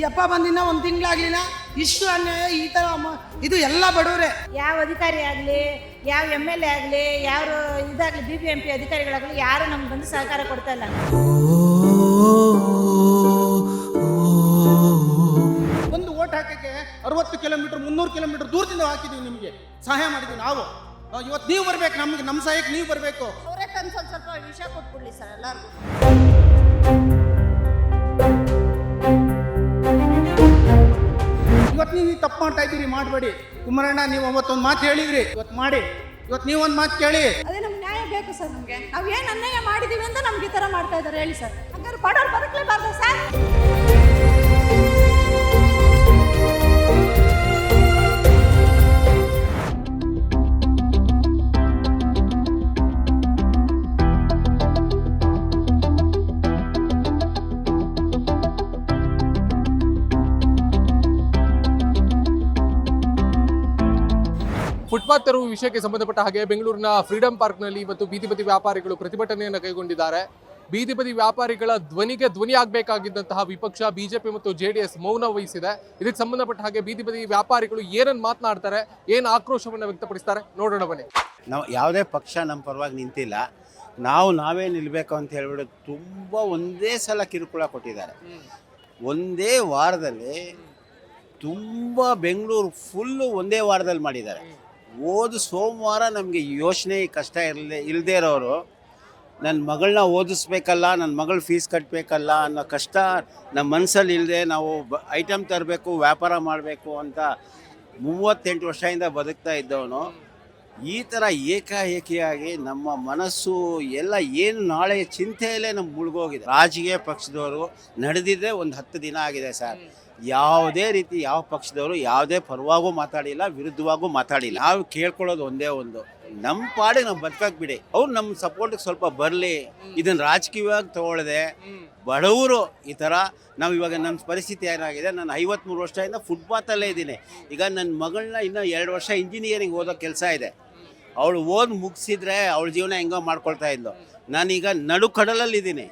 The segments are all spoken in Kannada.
ಯಪ್ಪ ಬಂದಿನ ಒಂದು ತಿಂಗಳಾಗ್ಲಿಲ್ಲ, ಇಷ್ಟು ಅನ್ಯಾಯ ಈ ಥರ ಇದು ಎಲ್ಲ ಬಡವರೇ. ಯಾವ ಅಧಿಕಾರಿ ಆಗಲಿ, ಯಾವ MLA ಆಗಲಿ, ಯಾರು ಇದಾಗಲಿ, BBMP ಅಧಿಕಾರಿಗಳಾಗಲಿ ಯಾರು ನಮ್ಗೆ ಬಂದು ಸಹಕಾರ ಕೊಡ್ತಾ ಇಲ್ಲ. ಒಂದು ಓಟ್ ಹಾಕಕ್ಕೆ 60 ಕಿಲೋಮೀಟರ್ 300 ಕಿಲೋಮೀಟರ್ ದೂರದಿಂದ ಹಾಕಿದ್ದೀವಿ, ನಿಮಗೆ ಸಹಾಯ ಮಾಡಿದ್ದೀವಿ ನಾವು. ಇವತ್ತು ನೀವು ಬರ್ಬೇಕು, ನಮ್ಗೆ ನಮ್ಮ ಸಹಾಯಕ್ಕೆ ನೀವು ಬರಬೇಕು. ಅವರೇ ತಂದು ಸ್ವಲ್ಪ ವಿಷಯ ಕೊಟ್ಬಿಡ್ಲಿ ಸರ್ ಎಲ್ಲರಿಗೂ. ಇವತ್ತು ನೀವು ತಪ್ಪು ಮಾಡ್ತಾ ಇದ್ದೀರಿ, ಮಾಡಬೇಡಿ. ಕುಮಾರಣ್ಣ, ನೀವು ಅವತ್ತೊಂದು ಮಾತು ಹೇಳಿದ್ರಿ, ಇವತ್ತು ಮಾಡಿ. ಇವತ್ತು ನೀವು ಒಂದು ಮಾತು ಕೇಳಿ. ಅದೇ ನಮ್ಗೆ ನ್ಯಾಯ ಬೇಕು ಸರ್. ನಮಗೆ ನಾವು ಏನು ಅನ್ಯಾಯ ಮಾಡಿದೀವಿ ಅಂತ ನಮ್ಗೆ ಈ ಥರ ಮಾಡ್ತಾ ಇದ್ದಾರೆ ಹೇಳಿ ಸರ್. ಹಂಗಾರೆ ಬಡವ್ರು ಬದುಕಲೇಬಾರ್ದು ಸರ್. ಫುಟ್ಪಾತ್ ತೆರವು ವಿಷಯಕ್ಕೆ ಸಂಬಂಧಪಟ್ಟ ಹಾಗೆ ಬೆಂಗಳೂರಿನ ಫ್ರೀಡಂ ಪಾರ್ಕ್ನಲ್ಲಿ ಇವತ್ತು ಬೀದಿ ಬದಿ ವ್ಯಾಪಾರಿಗಳು ಪ್ರತಿಭಟನೆಯನ್ನು ಕೈಗೊಂಡಿದ್ದಾರೆ. ಬೀದಿ ಬದಿ ವ್ಯಾಪಾರಿಗಳ ಧ್ವನಿಗೆ ಧ್ವನಿ ಆಗಬೇಕಾಗಿದ್ದಂತಹ ವಿಪಕ್ಷ ಬಿಜೆಪಿ ಮತ್ತು JDS ಮೌನ ವಹಿಸಿದೆ. ಇದಕ್ಕೆ ಸಂಬಂಧಪಟ್ಟ ಹಾಗೆ ಬೀದಿ ಬದಿ ವ್ಯಾಪಾರಿಗಳು ಏನನ್ನು ಮಾತನಾಡ್ತಾರೆ, ಏನು ಆಕ್ರೋಶವನ್ನು ವ್ಯಕ್ತಪಡಿಸ್ತಾರೆ, ನೋಡೋಣ ಬನ್ನಿ. ನಾವು ಯಾವುದೇ ಪಕ್ಷ ನಮ್ಮ ಪರವಾಗಿ ನಿಂತಿಲ್ಲ, ನಾವೇ ನಿಲ್ಲಬೇಕು ಅಂತ ಹೇಳ್ಬಿಟ್ಟು ತುಂಬ ಒಂದೇ ಸಲ ಕಿರುಕುಳ ಕೊಟ್ಟಿದ್ದಾರೆ. ಒಂದೇ ವಾರದಲ್ಲಿ ತುಂಬ ಬೆಂಗಳೂರು ಫುಲ್ಲು ಒಂದೇ ವಾರದಲ್ಲಿ ಮಾಡಿದ್ದಾರೆ. ಓದು ಸೋಮವಾರ ನಮಗೆ ಯೋಚನೆ ಕಷ್ಟ ಇಲ್ಲದೆ ಇರೋರು, ನನ್ನ ಮಗಳನ್ನ ಓದಿಸ್ಬೇಕಲ್ಲ, ನನ್ನ ಮಗಳು ಫೀಸ್ ಕಟ್ಟಬೇಕಲ್ಲ ಅನ್ನೋ ಕಷ್ಟ ನಮ್ಮ ಮನಸ್ಸಲ್ಲಿ ಇಲ್ಲದೆ ನಾವು ಐಟಮ್ ತರಬೇಕು, ವ್ಯಾಪಾರ ಮಾಡಬೇಕು ಅಂತ 38 ವರ್ಷದಿಂದ ಬದುಕ್ತಾ ಇದ್ದವನು ಈ ಥರ ಏಕಾಏಕಿಯಾಗಿ ನಮ್ಮ ಮನಸ್ಸು ಎಲ್ಲ ಏನು ನಾಳೆ ಚಿಂತೆಯಲ್ಲೇ ನಮ್ಗೆ ಮುಳುಗೋಗಿದೆ. ರಾಜಕೀಯ ಪಕ್ಷದವರು ನಡೆದಿದ್ದೇ ಒಂದು 10 ದಿನ ಆಗಿದೆ ಸರ್. ಯಾವುದೇ ರೀತಿ ಯಾವ ಪಕ್ಷದವರು ಯಾವುದೇ ಪರವಾಗೂ ಮಾತಾಡಿಲ್ಲ, ವಿರುದ್ಧವಾಗೂ ಮಾತಾಡಿಲ್ಲ. ನಾವು ಕೇಳ್ಕೊಳ್ಳೋದು ಒಂದೇ ಒಂದು, ನಮ್ಮ ಪಾಡಿಗೆ ನಾವು ಬದುಕಕ್ಕೆ ಬಿಡಿ. ಅವ್ರು ನಮ್ಮ ಸಪೋರ್ಟಿಗೆ ಸ್ವಲ್ಪ ಬರಲಿ. ಇದನ್ನು ರಾಜಕೀಯವಾಗಿ ತಗೊಳ್ಳದೆ ಬಡವರು ಈ ಥರ ನಾವು ಇವಾಗ ನನ್ನ ಪರಿಸ್ಥಿತಿ ಏನಾಗಿದೆ, ನಾನು 53 ವರ್ಷದಿಂದ ಫುಟ್ಪಾತಲ್ಲೇ ಇದ್ದೀನಿ. ಈಗ ನನ್ನ ಮಗಳನ್ನ ಇನ್ನೂ 2 ವರ್ಷ ಇಂಜಿನಿಯರಿಂಗ್ ಓದೋ ಕೆಲಸ ಇದೆ. ಅವಳು ಓದಿ ಮುಗಿಸಿದ್ರೆ ಅವಳ ಜೀವನ ಹೆಂಗೋ ಮಾಡ್ಕೊಳ್ತಾ ಇದ್ಲು. ನಾನೀಗ ನಡು ಕಡಲಲ್ಲಿದ್ದೀನಿ.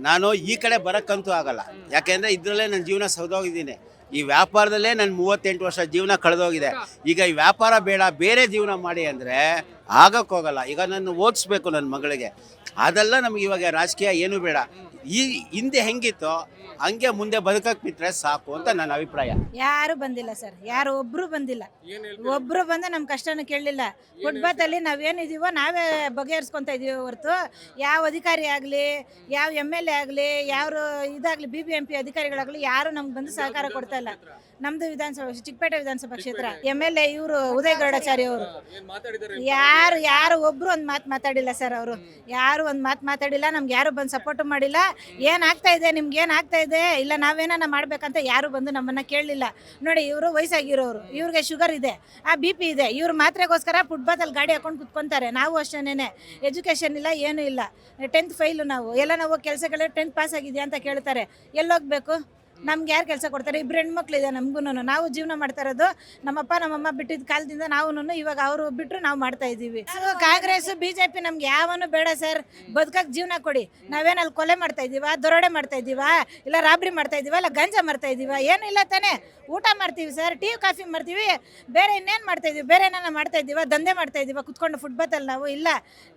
ನಾನು ಈ ಕಡೆ ಬರೋಕ್ಕಂತೂ ಆಗಲ್ಲ, ಯಾಕೆಂದರೆ ಇದರಲ್ಲೇ ನನ್ನ ಜೀವನ ಸೌದೋಗಿದ್ದೀನಿ. ಈ ವ್ಯಾಪಾರದಲ್ಲೇ ನನ್ನ 38 ವರ್ಷ ಜೀವನ ಕಳೆದೋಗಿದೆ. ಈಗ ಈ ವ್ಯಾಪಾರ ಬೇಡ, ಬೇರೆ ಜೀವನ ಮಾಡಿ ಅಂದರೆ ಆಗೋಕ್ಕೋಗಲ್ಲ. ಈಗ ನಾನು ಓದಿಸ್ಬೇಕು ನನ್ನ ಮಗಳಿಗೆ, ಅದೆಲ್ಲ ನಮ್ಗೆ ಇವಾಗ ರಾಜಕೀಯ ಏನೂ ಬೇಡ. ಈ ಹಿಂದೆ ಹೆಂಗಿತ್ತೋ ಹಂಗೆ ಮುಂದೆ ಬದುಕಕ್ಕೆ ಬಿಟ್ಟರೆ ಸಾಕು ಅಂತ ನನ್ನ ಅಭಿಪ್ರಾಯ. ಯಾರು ಬಂದಿಲ್ಲ ಸರ್, ಯಾರು ಒಬ್ರು ಬಂದಿಲ್ಲ. ಒಬ್ರು ಬಂದು ನಮ್ಮ ಕಷ್ಟನ ಕೇಳಲಿಲ್ಲ. ಫುಟ್ಪಾತಲ್ಲಿ ನಾವೇನಿದೀವೋ ನಾವೇ ಬಗೆಹರಿಸ್ಕೊತಾ ಇದೀವಿ ಹೊರತು ಯಾವ ಅಧಿಕಾರಿ ಆಗಲಿ, ಯಾವ MLA ಆಗಲಿ, ಯಾರು ಇದಾಗಲಿ, BBMP ಅಧಿಕಾರಿಗಳಾಗಲಿ ಯಾರು ನಮ್ಗೆ ಬಂದು ಸಹಕಾರ ಕೊಡ್ತಾ ಇಲ್ಲ. ನಮ್ದು ವಿಧಾನಸಭಾ ಚಿಕ್ಕಪೇಟೆ ವಿಧಾನಸಭಾ ಕ್ಷೇತ್ರ MLA ಇವರು ಉದಯ್ ಗೌಡಚಾರಿ ಅವರು ಯಾರು ಒಬ್ರು ಒಂದು ಮಾತು ಮಾತಾಡಿಲ್ಲ ಸರ್. ಅವರು ಯಾರು ಒಂದು ಮಾತು ಮಾತಾಡಿಲ್ಲ, ನಮ್ಗೆ ಯಾರು ಬಂದು ಸಪೋರ್ಟ್ ಮಾಡಿಲ್ಲ. ಏನಾಗ್ತಾ ಇದೆ, ನಿಮ್ಗೆ ಏನಾಗ್ತಾ ಇದೆ, ಇಲ್ಲ ನಾವೇನ ಮಾಡ್ಬೇಕಂತ ಯಾರು ಬಂದು ನಮ್ಮನ್ನ ಕೇಳಲಿಲ್ಲ. ನೋಡಿ, ಇವರು ವಯಸ್ಸಾಗಿರೋರು, ಇವ್ರಿಗೆ ಶುಗರ್ ಇದೆ, BP ಇದೆ, ಇವ್ರು ಮಾತ್ರೆಗೋಸ್ಕರ ಫುಟ್ಪಾತಲ್ಲಿ ಗಾಡಿ ಹಾಕೊಂಡು ಕುತ್ಕೊಂತಾರೆ. ನಾವು ಅಷ್ಟೇನೆ, ಎಜುಕೇಷನ್ ಇಲ್ಲ, ಏನೂ ಇಲ್ಲ, 10th ಫೈಲು. ನಾವು ಎಲ್ಲ ನಾವು ಕೆಲಸಗಳೇ 10th ಪಾಸ್ ಆಗಿದೆಯಾ ಅಂತ ಕೇಳ್ತಾರೆ. ಎಲ್ಲೋಗ್ಬೇಕು, ನಮ್ಗೆ ಯಾರು ಕೆಲಸ ಕೊಡ್ತಾರೆ? 2 ಹೆಣ್ಮಕ್ಳಿದೆ ನಮಗೂ. ನಾವು ಜೀವನ ಮಾಡ್ತಾ ಇರೋದು ನಮ್ಮಪ್ಪ ನಮ್ಮಮ್ಮ ಬಿಟ್ಟಿದ್ದ ಕಾಲದಿಂದ. ನಾವು ಇವಾಗ ಅವರು ಬಿಟ್ಟರು ನಾವು ಮಾಡ್ತಾ ಇದ್ದೀವಿ. ಕಾಂಗ್ರೆಸ್ BJP ನಮ್ಗೆ ಯಾವನು ಬೇಡ ಸರ್. ಬದುಕಕ್ಕೆ ಜೀವನ ಕೊಡಿ. ನಾವೇನಲ್ಲಿ ಕೊಲೆ ಮಾಡ್ತಾ ಇದ್ದೀವ, ದರೋಡೆ ಮಾಡ್ತಾ ಇದ್ದೀವ, ಇಲ್ಲ ರಾಬ್ರಿ ಮಾಡ್ತಾ ಇದ್ದೀವ, ಇಲ್ಲ ಗಂಜಾ ಮಾಡ್ತಾ ಇದ್ದೀವ? ಏನೂ ಇಲ್ಲ ತಾನೇ. ಊಟ ಮಾಡ್ತೀವಿ ಸರ್, ಟೀ ಕಾಫಿ ಮಾಡ್ತೀವಿ, ಬೇರೆ ಇನ್ನೇನು ಮಾಡ್ತಾ ಇದ್ದೀವಿ? ಬೇರೆ ಏನಾನ ಮಾಡ್ತಾ ಇದ್ದೀವ? ದಂಧೆ ಮಾಡ್ತಾ ಇದ್ದೀವ ಕುತ್ಕೊಂಡು ಫುಟ್ಪಾತಲ್ಲಿ? ನಾವು ಇಲ್ಲ,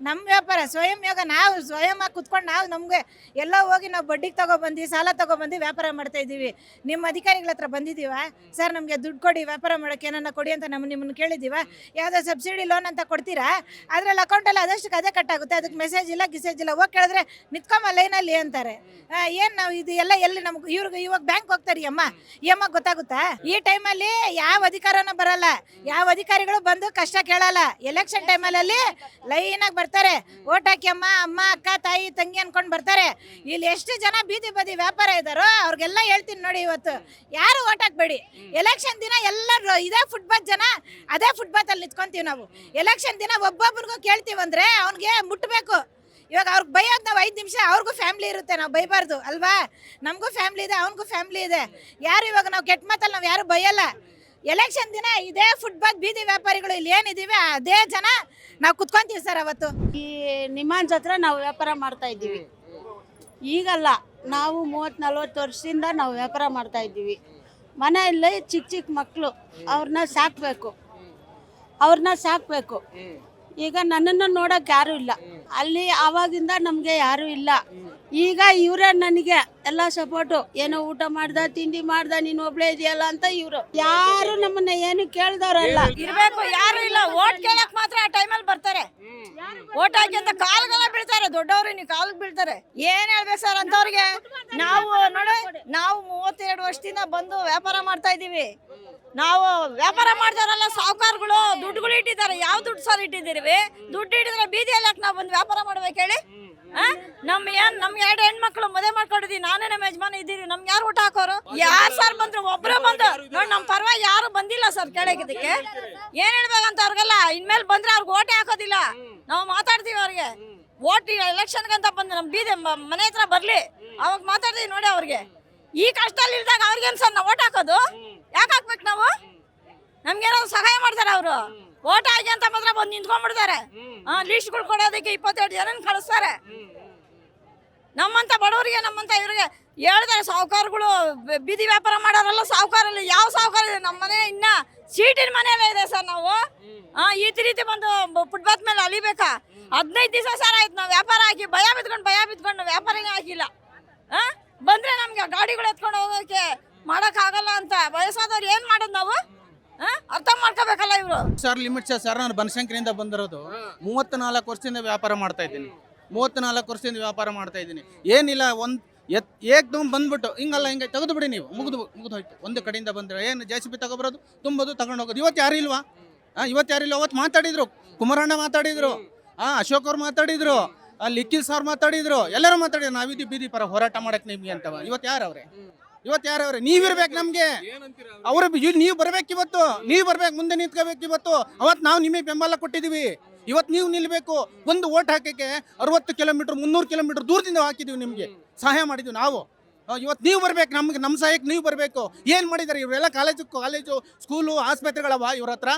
ನಮ್ಮ ವ್ಯಾಪಾರ ಸ್ವಯಂ ಯೋಗ. ನಾವು ಸ್ವಯಂ ಕುತ್ಕೊಂಡು ನಾವು ನಮಗೆ ಎಲ್ಲ ಹೋಗಿ ನಾವು ಬಡ್ಡಿಗೆ ತಗೊಬಂದು ಸಾಲ ತಗೊಬಂದು ವ್ಯಾಪಾರ ಮಾಡ್ತಾ ಇದ್ದೀವಿ. ನಿಮ್ಮ ಅಧಿಕಾರಿಗಳ ಹತ್ರ ಬಂದಿದ್ದೀವ ಸರ್, ನಮಗೆ ದುಡ್ಡು ಕೊಡಿ, ವ್ಯಾಪಾರ ಮಾಡೋಕ್ಕೆ ಏನನ್ನ ಕೊಡಿ ಅಂತ ನಿಮ್ಮನ್ನು ಕೇಳಿದ್ದೀವ? ಯಾವುದೋ ಸಬ್ಸಿಡಿ ಲೋನ್ ಅಂತ ಕೊಡ್ತೀರಾ, ಅದರಲ್ಲಿ ಅಕೌಂಟಲ್ಲಿ ಅದಷ್ಟಕ್ಕೆ ಅದೇ ಕಟ್ಟಾಗುತ್ತೆ, ಅದಕ್ಕೆ ಮೆಸೇಜ್ ಇಲ್ಲ ಗಿಸೇಜ್ ಇಲ್ಲ. ಹೋಗಿ ಕೇಳಿದ್ರೆ ನಿತ್ಕೊಂಬ ಲೈನಲ್ಲಿ ಅಂತಾರೆ. ಏನು ನಾವು ಇದು ಎಲ್ಲ ಎಲ್ಲಿ ನಮ್ಗೆ ಇವ್ರಿಗೆ ಇವಾಗ ಬ್ಯಾಂಕ್ ಹೋಗ್ತಾರೆ EMI ಗೊತ್ತಾಗುತ್ತಾ? ಈ ಟೈಮಲ್ಲಿ ಯಾವ ಅಧಿಕಾರನೂ ಬರಲ್ಲ, ಯಾವ ಅಧಿಕಾರಿಗಳು ಬಂದು ಕಷ್ಟ ಕೇಳಲ್ಲ. ಎಲೆಕ್ಷನ್ ಟೈಮಲ್ಲಿ ಲೈನಾಗಿ ಬರ್ತಾರೆ, ಓಟ್ ಹಾಕಿ ಅಮ್ಮ ಅಕ್ಕ ತಾಯಿ ತಂಗಿ ಅನ್ಕೊಂಡು ಬರ್ತಾರೆ. ಇಲ್ಲಿ ಎಷ್ಟು ಜನ ಬೀದಿ ಬದಿ ವ್ಯಾಪಾರ ಇದ್ದಾರೋ ಅವ್ರಿಗೆಲ್ಲ ಹೇಳ್ತೀನಿ ನೋಡಿ, ಇವತ್ತು ಯಾರು ಓಟ್ ಹಾಕ್ಬೇಡಿ. ಎಲೆಕ್ಷನ್ ದಿನ ಎಲ್ಲರೂ ಇದೇ ಫುಟ್ಪಾತ್ ಜನ, ಅದೇ ಫುಟ್ಪಾತಲ್ಲಿ ನಿಂತ್ಕೊಂತೀವಿ ನಾವು. ಎಲೆಕ್ಷನ್ ದಿನ ಒಬ್ಬೊಬ್ರಿಗೂ ಕೇಳ್ತೀವಂದ್ರೆ ಅವ್ನಿಗೆ ಮುಟ್ಟಬೇಕು. ಇವಾಗ ಅವ್ರಿಗೆ ಬೈಯೋದು ನಾವು 5 ನಿಮಿಷ, ಅವ್ರಿಗೂ ಫ್ಯಾಮಿಲಿ ಇರುತ್ತೆ, ನಾವು ಬೈಬಾರ್ದು ಅಲ್ವಾ? ನಮಗೂ ಫ್ಯಾಮಿಲಿ ಇದೆ, ಅವ್ನಿಗೂ ಫ್ಯಾಮಿಲಿ ಇದೆ. ಯಾರು ಇವಾಗ ನಾವು ಕೆಟ್ಟ ಮಾತಲ್ಲಿ ನಾವು ಯಾರು ಬೈಯಲ್ಲ. ಎಲೆಕ್ಷನ್ ದಿನ ಇದೇ ಫುಟ್ಪಾತ್ ಬೀದಿ ವ್ಯಾಪಾರಿಗಳು ಇಲ್ಲಿ ಏನಿದ್ದೀವಿ ಅದೇ ಜನ ನಾವು ಕುತ್ಕೊಂತೀವಿ ಸರ್. ಅವತ್ತು ಈ ನಿಮಾನ್ಸ್ ಹತ್ರ ನಾವು ವ್ಯಾಪಾರ ಮಾಡ್ತಾ ಇದ್ದೀವಿ. ಈಗಲ್ಲ, ನಾವು 30-40 ವರ್ಷದಿಂದ ನಾವು ವ್ಯಾಪಾರ ಮಾಡ್ತಾ ಇದ್ದೀವಿ. ಮನೆಯಲ್ಲಿ ಚಿಕ್ಕ ಮಕ್ಕಳು ಅವ್ರನ್ನ ಸಾಕಬೇಕು. ಈಗ ನನ್ನನ್ನು ನೋಡೋಕೆ ಯಾರೂ ಇಲ್ಲ. ಅಲ್ಲಿ ಆವಾಗಿಂದ ನಮಗೆ ಯಾರೂ ಇಲ್ಲ. ಈಗ ಇವರೇ ನನಗೆ ಎಲ್ಲ ಸಪೋರ್ಟು. ಏನೋ ಊಟ ಮಾಡ್ದ, ತಿಂಡಿ ಮಾಡ್ದ, ನೀನು ಒಬ್ಳೇ ಇದೆಯಲ್ಲ ಅಂತ ಇವರು. ಯಾರು ನಮ್ಮನ್ನ ಏನು ಕೇಳ್ದವ್ರಲ್ಲ. ಇರ್ಬೇಕು, ಯಾರು ಇಲ್ಲ. ಓಟ್ ಕೇಳಕ್ ಮಾತ್ರ ಆ ಟೈಮಲ್ಲಿ ಬರ್ತಾರೆ. ಓಟ್ ಹಾಕಿ ಅಂತ ಕಾಲ್ಗೆಲ್ಲ ಬೀಳ್ತಾರೆ. ದೊಡ್ಡವ್ರು ನೀವು ಕಾಲಿಗೆ ಬೀಳ್ತಾರೆ. ಏನ್ ಹೇಳ್ಬೇಕು ಸರ್ ಅಂತವ್ರಿಗೆ? ನಾವು 32 ವರ್ಷದಿಂದ ಬಂದು ವ್ಯಾಪಾರ ಮಾಡ್ತಾ ಇದೀವಿ. ನಾವು ವ್ಯಾಪಾರ ಮಾಡ್ತಾರಲ್ಲ ಸಾಹುಕಾರಗಳು ದುಡ್ಡುಗಳು ಇಟ್ಟಿದ್ದಾರೆ. ಯಾವ ದುಡ್ಡು ಸರ್ ಇಟ್ಟಿದ್ದೀರಿ? ದುಡ್ಡು ಇಟ್ಟಿದ್ರೆ ಬೀದಿಯಲ್ಲಿ ನಾವು ಬಂದು ವ್ಯಾಪಾರ ಮಾಡ್ಬೇಕು ಹೇಳಿ? ನಮ್ಗೆ 2 ಹೆಣ್ಮಕ್ಳು ಮದುವೆ ಮಾಡ್ಕೊಂಡಿದೀವಿ. ನಾನೇ ನಮ್ಮ ಯಜಮಾನ ಇದ್ದೀವಿ. ನಮ್ಗೆ ಯಾರು ಊಟ ಹಾಕೋರು? ಯಾರು ಸರ್ ಬಂದ್ರು? ಒಬ್ರು ಬಂದು ನೋಡಿ, ನಮ್ಮ ಪರವಾಗಿ ಯಾರು ಬಂದಿಲ್ಲ ಸರ್ ಕೇಳೋದಕ್ಕೆ. ಏನ್ ಹೇಳ್ಬೇಕಂತ ಅವ್ರಿಗೆಲ್ಲ ಇನ್ಮೇಲೆ ಬಂದ್ರೆ ಅವ್ರಿಗೆ ಓಟೇ ಹಾಕೋದಿಲ್ಲ. ನಾವು ಮಾತಾಡ್ತೀವಿ ಅವ್ರಿಗೆ. ಓಟ್ ಎಲೆಕ್ಷನ್ಗಂತ ಬಂದು ನಮ್ಮ ಬೀದಿ ಮನೆ ಹತ್ರ ಬರ್ಲಿ, ಅವಾಗ ಮಾತಾಡ್ತೀವಿ ನೋಡಿ ಅವ್ರಿಗೆ. ಈ ಕಷ್ಟದಲ್ಲಿ ಇಲ್ದಾಗ ಅವ್ರಿಗೇನು ಸರ್ ನಾವು ಓಟ್ ಹಾಕೋದು? ಯಾಕೆ ಹಾಕ್ಬೇಕು ನಾವು? ನಮ್ಗೇನಾದ್ರು ಸಹಾಯ ಮಾಡ್ತಾರೆ ಅವರು? ಓಟ್ ಹಾಕಿ ಅಂತ ಮಾತ್ರ ಬಂದು ನಿಂತ್ಕೊಂಡ್ಬಿಡ್ತಾರೆ. ಲೀಸ್ಟ್ಗಳು ಕೊಡೋದಕ್ಕೆ 22 ಜನ ಕಳಿಸ್ತಾರೆ. ನಮ್ಮಂತ ಬಡವರಿಗೆ, ನಮ್ಮಂತ ಇವ್ರಿಗೆ ಹೇಳ್ತಾರೆ ಸಾಹುಕಾರಗಳು. ಬೀದಿ ವ್ಯಾಪಾರ ಮಾಡೋರಲ್ಲ ಸಾಹುಕಾರಲ್ಲಿ. ಯಾವ ಸಾಹುಕಾರ ಇದೆ? ನಮ್ಮ ಮನೆ ಇನ್ನ ಸೀಟಿನ ಮನೆಯಲ್ಲೇ ಇದೆ ಸರ್. ನಾವು ಈ ರೀತಿ ಬಂದು ಫುಟ್ಪಾತ್ ಮೇಲೆ ಅಲಿಬೇಕಾ? 15 ದಿವಸ ಸರ್ ಆಯ್ತು ನಾವು ವ್ಯಾಪಾರ ಹಾಕಿ ಭಯ ಬಿದ್ಕೊಂಡು ವ್ಯಾಪಾರನೇ ಹಾಕಿಲ್ಲ. ಬಂದ್ರೆ ನಮ್ಗೆ ಗಾಡಿಗಳು ಎತ್ಕೊಂಡು ಹೋಗೋಕೆ ಮಾಡಕ್ಕಾಗಲ್ಲ ಅಂತ ವಯಸ್ಸಾದವ್ರು ಏನ್ ಮಾಡೋದು ನಾವು? ಅರ್ಥ ಮಾಡ್ಕೋಬೇಕಲ್ಲ ಇವರು. ಸರ್ ಲಿಮಿಟ್ ಸರ್, ನಾನು ಬನಶಂಕರಿಯಿಂದ ಬಂದಿರೋದು. 34 ವರ್ಷದಿಂದ ವ್ಯಾಪಾರ ಮಾಡ್ತಾ ಇದ್ದೀನಿ. 34 ವರ್ಷದಿಂದ ವ್ಯಾಪಾರ ಮಾಡ್ತಾ ಇದ್ದೀನಿ. ಏನಿಲ್ಲ, ಒಂದು ಏಕ್ದಮ್ ಬಂದ್ಬಿಟ್ಟು ಹಿಂಗಲ್ಲ ಹಿಂಗೆ ತೆಗೆದು ಬಿಡಿ ನೀವು, ಮುಗಿದು ಹೋಯ್ತು. ಒಂದು ಕಡೆಯಿಂದ ಬಂದರೆ ಏನು JCB ತಗೊಬರೋದು, ತುಂಬೋದು, ತಗೊಂಡು ಹೋಗೋದು. ಇವತ್ತು ಯಾರು ಇಲ್ವಾ? ಅವತ್ತು ಮಾತಾಡಿದ್ರು, ಕುಮಾರಣ್ಣ ಮಾತಾಡಿದ್ರು, ಅಶೋಕ್ ಅವ್ರು ಮಾತಾಡಿದ್ರು, ಲಿಖಿಲ್ ಸರ್ ಮಾತಾಡಿದ್ರು, ಎಲ್ಲರೂ ಮಾತಾಡಿದ್ರು. ನಾವಿದ್ದು ಬೀದಿ ಪರ ಹೋರಾಟ ಮಾಡಕ್ಕೆ ನಿಮ್ಗೆ ಅಂತವ. ಇವತ್ತು ಯಾರವ್ರೆ? ನೀವಿರ್ಬೇಕು ನಮ್ಗೆ. ಅವ್ರ ನೀವು ಬರ್ಬೇಕು. ನೀವು ಬರ್ಬೇಕು, ಮುಂದೆ ನಿಂತ್ಕೋಬೇಕು. ಅವತ್ತು ನಾವು ನಿಮಗೆ ಬೆಂಬಲ ಕೊಟ್ಟಿದೀವಿ. ಇವತ್ತು ನೀವು ನಿಲ್ಬೇಕು. ಒಂದು ಓಟ್ ಹಾಕಕ್ಕೆ 60 ಕಿಲೋಮೀಟರ್ 300 ಕಿಲೋಮೀಟರ್ ದೂರದಿಂದ ಹಾಕಿದೀವಿ. ನಿಮ್ಗೆ ಸಹಾಯ ಮಾಡಿದ್ವಿ ನಾವು. ಇವತ್ತು ನೀವು ಬರ್ಬೇಕು. ನಮ್ಮ ಸಹಾಯಕ್ಕೆ ನೀವು ಬರಬೇಕು. ಏನು ಮಾಡಿದ್ದಾರೆ ಇವರೆಲ್ಲ? ಕಾಲೇಜು ಸ್ಕೂಲು ಆಸ್ಪತ್ರೆಗಳವ ಇವ್ರ ಹತ್ರ?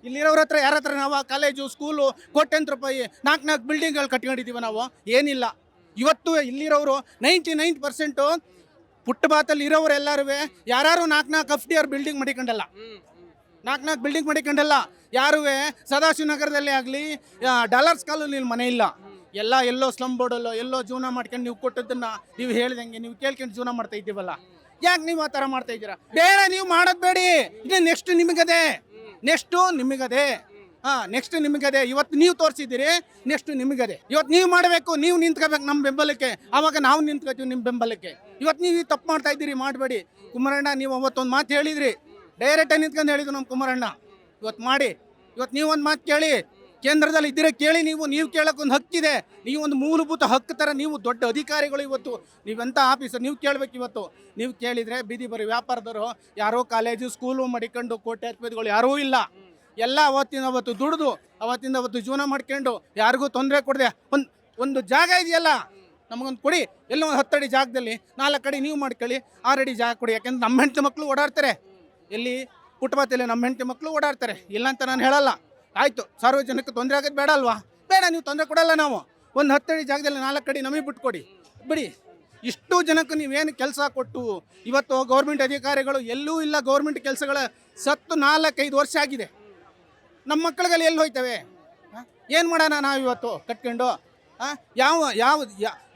ಇಲ್ಲಿರೋರ ಹತ್ರ ಯಾರ ಹತ್ರ? ನಾವು ಕಾಲೇಜು ಸ್ಕೂಲು ಕೋಟ್ಯಂತರ ರೂಪಾಯಿ 4 ಬಿಲ್ಡಿಂಗ್ಗಳು ಕಟ್ಕೊಂಡಿದ್ದೀವಿ ನಾವು. ಏನಿಲ್ಲ. ಇವತ್ತು ಇಲ್ಲಿರೋರು 99% ಫುಟ್ಪಾತಲ್ಲಿ ಇರೋರು ಎಲ್ಲರೂ ಯಾರು 4 FDR ಬಿಲ್ಡಿಂಗ್ ಮಾಡಿಕೊಂಡಲ್ಲ. 4 ಬಿಲ್ಡಿಂಗ್ ಮಾಡಿಕೊಂಡಲ್ಲ. ಯಾರು ಸದಾಶಿವನಗರದಲ್ಲಿ ಆಗಲಿ, ಡಾಲರ್ಸ್ ಕಾಲೋನಿಯಲ್ಲಿ ಮನೆ ಇಲ್ಲ. ಎಲ್ಲೋ ಸ್ಲಮ್ ಬೋರ್ಡಲ್ಲೋ ಎಲ್ಲೋ ಜೀವನ ಮಾಡ್ಕೊಂಡು ನೀವು ಕೊಟ್ಟದನ್ನ ನೀವು ಹೇಳ್ದಂಗೆ ನೀವು ಕೇಳ್ಕೊಂಡು ಜೀವನ ಮಾಡ್ತಾ ಇದ್ದೀವಲ್ಲ. ಯಾಕೆ ನೀವು ಆ ಥರ ಮಾಡ್ತಾ ಇದ್ದೀರಾ? ಬೇರೆ ನೀವು ಮಾಡೋದು ಬೇಡಿ. ಇದು ನೆಕ್ಸ್ಟ್ ನಿಮಗದೆ. ನೆಕ್ಸ್ಟ್ ನಿಮಗದೆ. ಇವತ್ತು ನೀವು ತೋರಿಸಿದ್ದೀರಿ, ನೆಕ್ಸ್ಟ್ ನಿಮಗದೆ. ಇವತ್ತು ನೀವು ಮಾಡಬೇಕು. ನೀವು ನಿಂತ್ಕೋಬೇಕು ನಮ್ಮ ಬೆಂಬಲಕ್ಕೆ. ಆವಾಗ ನಾವು ನಿಂತ್ಕೋತೀವಿ ನಿಮ್ಮ ಬೆಂಬಲಕ್ಕೆ. ಇವತ್ತು ನೀವು ತಪ್ಪು ಮಾಡ್ತಾ ಇದ್ದೀರಿ, ಮಾಡಬೇಡಿ. ಕುಮಾರಣ್ಣ ನೀವು ಅವತ್ತೊಂದು ಮಾತು ಹೇಳಿದ್ರಿ, ಡೈರೆಕ್ಟಾಗಿ ನಿಂತ್ಕೊಂಡು ಹೇಳಿದ್ರು ನಮ್ಮ ಕುಮಾರಣ್ಣ. ಇವತ್ತು ಮಾಡಿ. ಇವತ್ತು ನೀವು ಒಂದು ಮಾತು ಕೇಳಿ, ಕೇಂದ್ರದಲ್ಲಿ ಇದ್ದೀರ ಕೇಳಿ. ನೀವು ಕೇಳೋಕ್ಕೊಂದು ಹಕ್ಕಿದೆ. ನೀವು ಒಂದು ಮೂಲಭೂತ ಹಕ್ಕು ಥರ ನೀವು ದೊಡ್ಡ ಅಧಿಕಾರಿಗಳು. ಇವತ್ತು ನೀವೆಂಥ ಆಫೀಸರ್, ನೀವು ಕೇಳಬೇಕು. ಇವತ್ತು ನೀವು ಕೇಳಿದರೆ ಬೀದಿ ಬರೀ ವ್ಯಾಪಾರದವರು ಯಾರೋ ಕಾಲೇಜು ಸ್ಕೂಲು ಮಾಡಿಕೊಂಡು ಕೋಟ್ಯಾಧಿಪತಿಗಳು ಯಾರೂ ಇಲ್ಲ. ಎಲ್ಲ ಅವತ್ತು ದುಡಿದು ಅವತ್ತು ಜೀವನ ಮಾಡ್ಕೊಂಡು ಯಾರಿಗೂ ತೊಂದರೆ ಕೊಡದೆ ಒಂದು ಜಾಗ ಇದೆಯಲ್ಲ ನಮಗೊಂದು ಕೊಡಿ. ಎಲ್ಲೋ ಒಂದು 10 ಅಡಿ ಜಾಗದಲ್ಲಿ 4 ಅಡಿ ನೀವು ಮಾಡ್ಕೊಳ್ಳಿ, 6 ಅಡಿ ಜಾಗ ಕೊಡಿ. ಯಾಕೆಂದ್ರೆ ನಮ್ಮ ಹೆಂಡತಿ ಮಕ್ಕಳು ಓಡಾಡ್ತಾರೆ. ಎಲ್ಲಿ ಫುಟ್ಪಾತಲ್ಲಿ ನಮ್ಮ ಹೆಂಡತಿ ಮಕ್ಕಳು ಓಡಾಡ್ತಾರೆ. ಇಲ್ಲ ಅಂತ ನಾನು ಹೇಳಲ್ಲ. ಆಯಿತು, ಸಾರ್ವಜನಿಕ ತೊಂದರೆ ಆಗೋದು ಬೇಡ ಅಲ್ವಾ? ಬೇಡ, ನೀವು ತೊಂದರೆ ಕೊಡಲ್ಲ. ನಾವು ಒಂದು 10 ಅಡಿ ಜಾಗದಲ್ಲಿ 4 ಅಡಿ ನಮಗೆ ಬಿಟ್ಕೊಡಿ, ಬಿಡಿ. ಇಷ್ಟು ಜನಕ್ಕೆ ನೀವೇನು ಕೆಲಸ ಕೊಟ್ಟು ಇವತ್ತು ಗೌರ್ಮೆಂಟ್ ಅಧಿಕಾರಿಗಳು ಎಲ್ಲೂ ಇಲ್ಲ. ಗೌರ್ಮೆಂಟ್ ಕೆಲಸಗಳ ಸತ್ತು 4-5 ವರ್ಷ ಆಗಿದೆ. ನಮ್ಮ ಮಕ್ಕಳಿಗೆಲ್ಲ ಎಲ್ಲಿ ಹೋಯ್ತವೆ? ಏನು ಮಾಡೋಣ ನಾವು ಇವತ್ತು ಕಟ್ಕೊಂಡು?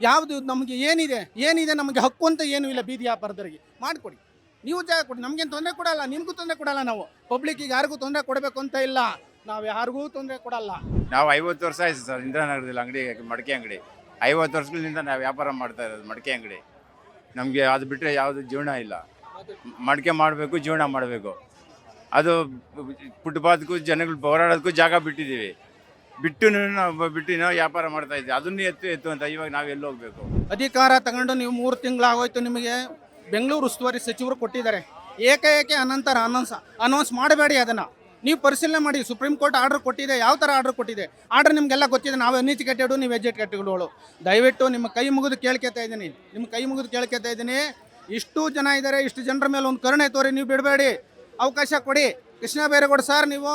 ಯಾವುದು ನಮಗೆ ಏನಿದೆ ನಮಗೆ ಹಕ್ಕು ಅಂತ ಏನೂ ಇಲ್ಲ. ಬೀದಿ ವ್ಯಾಪಾರದವರಿಗೆ ಮಾಡಿಕೊಡಿ, ನೀವು ಜಾಗ ಕೊಡಿ. ನಮಗೇನು ತೊಂದರೆ ಕೊಡಲ್ಲ, ನಿಮಗೂ ತೊಂದರೆ ಕೊಡಲ್ಲ. ನಾವು ಪಬ್ಲಿಕ್ಕಿಗೆ ಯಾರಿಗೂ ತೊಂದರೆ ಕೊಡಬೇಕು ಅಂತ ಇಲ್ಲ. ನಾವು ಯಾರಿಗೂ ತೊಂದರೆ ಕೊಡಲ್ಲ. ನಾವು 50 ವರ್ಷ ಆಯ್ತು ಸರ್ ಇಂದಿರಾನಗರದಲ್ಲಿ ಅಂಗಡಿ, ಮಡಿಕೆ ಅಂಗಡಿ. 50 ವರ್ಷಗಳಿಂದ ನಾವು ವ್ಯಾಪಾರ ಮಾಡ್ತಾ ಇರೋದು ಮಡಿಕೆ ಅಂಗಡಿ. ನಮಗೆ ಅದು ಬಿಟ್ಟರೆ ಯಾವುದು ಜೀವನ ಇಲ್ಲ. ಮಡಿಕೆ ಮಾಡಬೇಕು, ಜೀವನ ಮಾಡಬೇಕು. ಅದು ಫುಟ್ಪಾತ್ಗೂ ಜನಗಳು ಹೋರಾಡೋದಕ್ಕೂ ಜಾಗ ಬಿಟ್ಟಿದ್ದೀವಿ. ಬಿಟ್ಟು ನಾವು ವ್ಯಾಪಾರ ಮಾಡ್ತಾ ಇದ್ದೀವಿ. ಅದನ್ನು ಎತ್ತು ಅಂತ ಇವಾಗ ನಾವು ಎಲ್ಲಿ ಹೋಗಬೇಕು? ಅಧಿಕಾರ ತಗೊಂಡು ನೀವು 3 ತಿಂಗಳಾಗೋಯ್ತು. ನಿಮಗೆ ಬೆಂಗಳೂರು ಉಸ್ತುವಾರಿ ಸಚಿವರು ಕೊಟ್ಟಿದ್ದಾರೆ. ಏಕೆ ಅನಂತರ ಅನೌನ್ಸ್ ಮಾಡಬೇಡಿ. ಅದನ್ನು ನೀವು ಪರಿಶೀಲನೆ ಮಾಡಿ. ಸುಪ್ರೀಂ ಕೋರ್ಟ್ ಆರ್ಡರ್ ಕೊಟ್ಟಿದೆ. ಯಾವ ಥರ ಆರ್ಡರ್ ಕೊಟ್ಟಿದೆ? ಆರ್ಡರ್ ನಿಮಗೆಲ್ಲ ಗೊತ್ತಿದೆ. ನಾವು ಅನ್ಎಜುಕೇಟೆಡು, ನೀವು ಎಜುಕೇಟೆಡ್ಗಳು. ದಯವಿಟ್ಟು ನಿಮ್ಮ ಕೈ ಮುಗಿದು ಕೇಳ್ಕೊತಾ ಇದ್ದೀನಿ. ಇಷ್ಟು ಜನ ಇದ್ದಾರೆ. ಇಷ್ಟು ಜನರ ಮೇಲೆ ಒಂದು ಕರುಣೆ ತೋರಿ. ನೀವು ಬಿಡಬೇಡಿ, ಅವಕಾಶ ಕೊಡಿ. ಕೃಷ್ಣ ಬೈರೇಗೌಡ ಸರ್, ನೀವು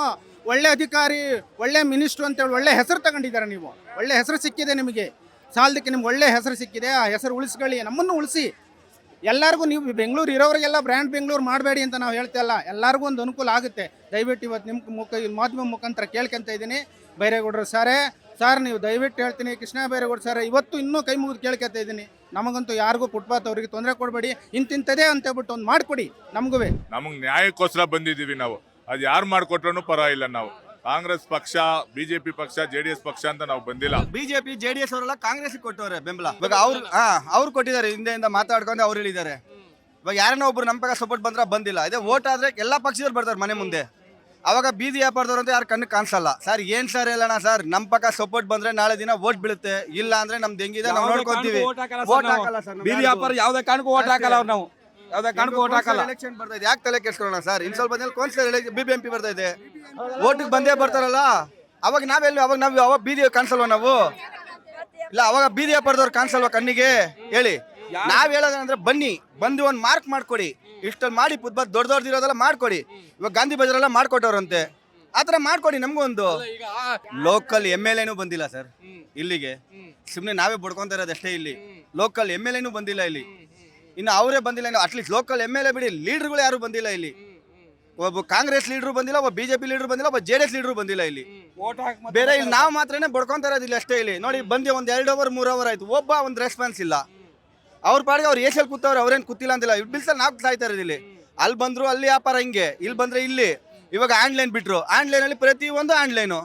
ಒಳ್ಳೆ ಅಧಿಕಾರಿ, ಒಳ್ಳೆ ಮಿನಿಸ್ಟ್ರು ಅಂತೇಳಿ ಒಳ್ಳೆ ಹೆಸರು ತಗೊಂಡಿದ್ದಾರೆ. ನೀವು ಒಳ್ಳೆ ಹೆಸರು ಸಿಕ್ಕಿದೆ ನಿಮಗೆ. ಸಾಲದಕ್ಕೆ ನಿಮ್ಗೆ ಒಳ್ಳೆ ಹೆಸರು ಸಿಕ್ಕಿದೆ, ಆ ಹೆಸರು ಉಳಿಸ್ಕೊಳ್ಳಿ, ನಮ್ಮನ್ನು ಉಳಿಸಿ. ಎಲ್ಲರಿಗೂ ನೀವು ಬೆಂಗಳೂರು ಇರೋರಿಗೆಲ್ಲ ಬ್ರ್ಯಾಂಡ್ ಬೆಂಗಳೂರು ಮಾಡಬೇಡಿ ಅಂತ ನಾವು ಹೇಳ್ತಾ ಇಲ್ಲ, ಎಲ್ಲರಿಗೂ ಒಂದು ಅನುಕೂಲ ಆಗುತ್ತೆ. ದಯವಿಟ್ಟು ಇವತ್ತು ನಿಮ್ಮ ಮಾಧ್ಯಮ ಮುಖಾಂತರ ಕೇಳ್ಕೊಂತ ಇದ್ದೀನಿ. ಬೈರೇಗೌಡರು ಸರ್ ನೀವು ದಯವಿಟ್ಟು ಹೇಳ್ತೀನಿ, ಕೃಷ್ಣ ಬೈರೇಗೌಡ ಸರ್ ಇವತ್ತು ಇನ್ನೂ ಕೈ ಮುಗಿದು ಕೇಳ್ಕೊತಾ ಇದ್ದೀನಿ, ನಮಗಂತೂ ಯಾರಿಗೂ ಫುಟ್ಪಾತ್ ಅವರಿಗೆ ತೊಂದರೆ ಕೊಡಬೇಡಿ, ಇಂತಿಂಥದೇ ಅಂತ ಹೇಳ್ಬಿಟ್ಟು ಒಂದು ಮಾಡಿಕೊಡಿ ನಮಗೂ. ನಮಗೆ ನ್ಯಾಯಕ್ಕೋಸ್ಕರ ಬಂದಿದ್ದೀವಿ ನಾವು, ಅದು ಯಾರು ಮಾಡಿಕೊಟ್ರೂ ಪರವಾಗಿಲ್ಲ. ನಾವು ಕಾಂಗ್ರೆಸ್ ಪಕ್ಷ, ಬಿಜೆಪಿ ಪಕ್ಷ, JDS ಪಕ್ಷ ಅಂತ ನಾವು ಬಂದಿಲ್ಲ. ಬಿಜೆಪಿ JDS ಅವರೆಲ್ಲ ಕಾಂಗ್ರೆಸ್ ಕೊಟ್ಟವ್ರೆ ಬೆಂಬಲ. ಇವಾಗ ಅವ್ರು ಕೊಟ್ಟಿದ್ದಾರೆ, ಹಿಂದೆಯಿಂದ ಮಾತಾಡ್ಕೊಂಡು ಅವ್ರು ಹೇಳಿದ್ದಾರೆ. ಇವಾಗ ಯಾರನ್ನ ಒಬ್ರು ನಮ್ಮ ಪಕ್ಕ ಸಪೋರ್ಟ್ ಬಂದ್ರೆ ಬಂದಿಲ್ಲ. ಇದೇ ವೋಟ್ ಆದ್ರೆ ಎಲ್ಲಾ ಪಕ್ಷದವ್ರು ಬರ್ತಾರೆ ಮನೆ ಮುಂದೆ. ಅವಾಗ ಬೀದಿ ವ್ಯಾಪಾರದವ್ರು ಅಂತ ಯಾರು ಕಣ್ಣು ಕಾಣಿಸಲ್ಲ. ಸರ್ ಏನ್ ಸರ್ ಹೇಳೋಣ ಸರ್, ನಮ್ಮ ಪಕ್ಕ ಸಪೋರ್ಟ್ ಬಂದ್ರೆ ನಾಳೆ ದಿನ ವೋಟ್ ಬೀಳುತ್ತೆ, ಇಲ್ಲ ಅಂದ್ರೆ ನಮ್ದು ಹೆಂಗಿದೆ ನಾವು ನೋಡ್ಕೊಂತೀವಿ. ವೋಟ್ ಹಾಕಲ್ಲ ಸರ್, ಬೀದಿ ವ್ಯಾಪಾರ ಯಾವ್ದೇ ಕಾರಣಕ್ಕೂ ವೋಟ್ ಹಾಕಲ್ಲ ಅವ್ರು. ನಾವು ಯಾವ್ದೇ ಕಾರಣಕ್ಕೂ ವೋಟ್ ಹಾಕಲ್ಲ. ಎಲೆಕ್ಷನ್ ಬರ್ತಾ ಇದೆ, ಯಾಕೆ ತಲೆ ಕೆಡ್ಸ್ಕೊಳ್ಳೋಣ ಸರ್? ಇನ್ ಸ್ವಲ್ಪ ದಿನ ಕೌನ್ಸಿಲರ್ BBMP ಬರ್ತಾ ಇದೆ, ವೋಟಿಗೆ ಬಂದೇ ಬರ್ತಾರಲ್ಲ. ಅವಾಗ ನಾವು ಬೀದಿ ಕಾಣಿಸಲ್ವ ನಾವು? ಇಲ್ಲ ಅವಾಗ ಬೀದಿ ವ್ಯಾಪಾರದವ್ರು ಕಾಣಿಸಲ್ವ ಕಣ್ಣಿಗೆ? ಹೇಳಿ. ನಾವ್ ಹೇಳೋದಂದ್ರೆ ಬನ್ನಿ, ಬಂದು ಒಂದು ಮಾರ್ಕ್ ಮಾಡ್ಕೊಡಿ, ಇಷ್ಟೊಂದು ಮಾಡಿ ಫುಟ್ಬಾಲ್ ದೊಡ್ಡದಿರೋದೆಲ್ಲ ಮಾಡ್ಕೊಡಿ. ಇವಾಗ ಗಾಂಧಿ ಬಜಾರೆಲ್ಲ ಮಾಡ್ಕೊಟ್ಟವ್ರಂತೆ, ಆತರ ಮಾಡ್ಕೊಡಿ ನಮಗೂ ಒಂದು. ಲೋಕಲ್ MLA ಬಂದಿಲ್ಲ ಸರ್ ಇಲ್ಲಿಗೆ, ಸುಮ್ಮನೆ ನಾವೇ ಬಡ್ಕೊಂತ ಇರೋದು ಅಷ್ಟೇ. ಇಲ್ಲಿ ಲೋಕಲ್ MLA ಬಂದಿಲ್ಲ ಇಲ್ಲಿ, ಇನ್ನು ಅವರೇ ಬಂದಿಲ್ಲ. ಅಟ್ಲೀಸ್ಟ್ ಲೋಕಲ್ MLA ಬಿಡಿ, ಲೀಡರ್ಗಳು ಯಾರು ಬಂದಿಲ್ಲ ಇಲ್ಲಿ. ಒಬ್ಬ ಕಾಂಗ್ರೆಸ್ ಲೀಡರ್ ಬಂದಿಲ್ಲ, ಒಬ್ಬ BJP ಲೀಡರ್ ಬಂದಿಲ್ಲ, ಒಬ್ಬ JDS ಲೀಡರ್ ಬಂದಿಲ್ಲ ಇಲ್ಲಿ. ಬೇರೆ ಇಲ್ಲಿ ನಾವು ಮಾತ್ರನೇ ಬಡ್ಕೊಂತ ಇರೋದಿಲ್ಲ ಅಷ್ಟೇ. ಇಲ್ಲಿ ನೋಡಿ ಬಂದು ಒಂದು 2 ಅವರ್ 3 ಅವರ್ ಆಯ್ತು, ಒಬ್ಬ ಒಂದು ರೆಸ್ಪಾನ್ಸ್ ಇಲ್ಲ. ಅವ್ರ ಪಾಡಿಗೆ ಅವ್ರು ಏಸಲ್ಲಿ ಕೂತವ್ರು, ಅವ್ರೇನು ಕೂತಿಲ್ಲ ಅಂತಿಲ್ಲ. ಬಿಲ್ಸಲ್ಲಿ ನಾವು ಸಾಯ್ತಾ ಇರೋದು ಇಲ್ಲಿ. ಅಲ್ಲಿ ಬಂದ್ರು ಅಲ್ಲಿ ವ್ಯಾಪಾರ ಹಿಂಗೆ, ಇಲ್ಲಿ ಬಂದ್ರೆ ಇಲ್ಲಿ. ಇವಾಗ ಆನ್ಲೈನ್ ಬಿಟ್ರು, ಆನ್ಲೈನಲ್ಲಿ ಪ್ರತಿಯೊಂದು ಆನ್ಲೈನು.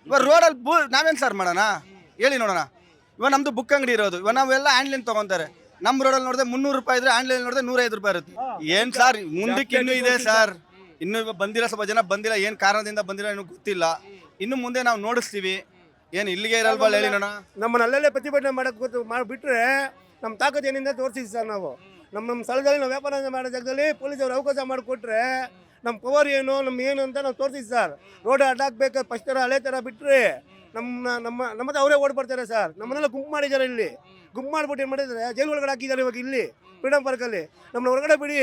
ಇವಾಗ ರೋಡಲ್ಲಿ ನಾವೇನು ಸರ್ ಮಾಡೋಣ ಹೇಳಿ ನೋಡೋಣ. ಇವಾಗ ನಮ್ದು ಬುಕ್ ಅಂಗಡಿ ಇರೋದು, ಇವಾಗ ನಾವೆಲ್ಲ ಆನ್ಲೈನ್ ತಗೊಂತಾರೆ. ನಮ್ಮ ರೋಡಲ್ಲಿ ನೋಡಿದ್ರೆ 300 ರೂಪಾಯಿ ಇದ್ರೆ, ಆನ್ಲೈನ್ ನೋಡಿದ್ರೆ 105 ರೂಪಾಯಿ ಇರುತ್ತೆ. ಏನ್ ಸರ್ ಮುಂದಕ್ಕೆ ಇನ್ನೂ ಇದೆ ಸರ್, ಇನ್ನು ಬಂದಿಲ್ಲ, ಸ್ವಲ್ಪ ಜನ ಬಂದಿಲ್ಲ, ಏನ್ ಕಾರಣದಿಂದ ಬಂದಿಲ್ಲ ಏನೂ ಗೊತ್ತಿಲ್ಲ. ಇನ್ನು ಮುಂದೆ ನಾವು ನೋಡಿಸ್ತೀವಿ. ಏನು ಇಲ್ಲಿಗೆ ಇರಲ್ವಾ ಹೇಳಿ ನೋಡೋಣ. ನಮ್ಮನ್ನ ಅಲ್ಲಲ್ಲೇ ಪ್ರತಿಭಟನೆ ಮಾಡಕ್ ಮಾಡಿಬಿಟ್ರೆ ನಮ್ಮ ತಾಕತ್ ಏನಿಂದ ತೋರಿಸಿದ್ವಿ ಸರ್. ನಾವು ನಮ್ಮ ಸ್ಥಳದಲ್ಲಿ ನಾವು ವ್ಯಾಪಾರ ಮಾಡೋ ಜಾಗದಲ್ಲಿ ಪೊಲೀಸರು ಅವಕಾಶ ಮಾಡಿಕೊಟ್ರೆ ನಮ್ಮ ಪವರ್ ಏನು, ಏನು ಅಂತ ನಾವು ತೋರಿಸಿದ್ವಿ ಸರ್. ರೋಡ್ ಅಡ್ಡಾಕ್ಬೇಕು ಫಸ್ಟ್ ಥರ ಹಳೆ ಥರ ಬಿಟ್ಟರೆ ನಮ್ಮ ಅವರೇ ಓಡ್ಬರ್ತಾರೆ ಸರ್. ನಮ್ಮನ್ನೆಲ್ಲ ಗುಂಪು ಮಾಡಿದ್ದಾರೆ ಇಲ್ಲಿ. ಗುಂಪು ಮಾಡ್ಬಿಟ್ಟು ಏನು ಮಾಡಿದ್ದಾರೆ, ಜೈಲು ಒಳಗಡೆ ಹಾಕಿದ್ದಾರೆ ಇವಾಗ ಇಲ್ಲಿ ಫ್ರೀಡಮ್ ಪಾರ್ಕಲ್ಲಿ. ನಮ್ಮನ್ನ ಹೊರಗಡೆ ಬಿಡಿ,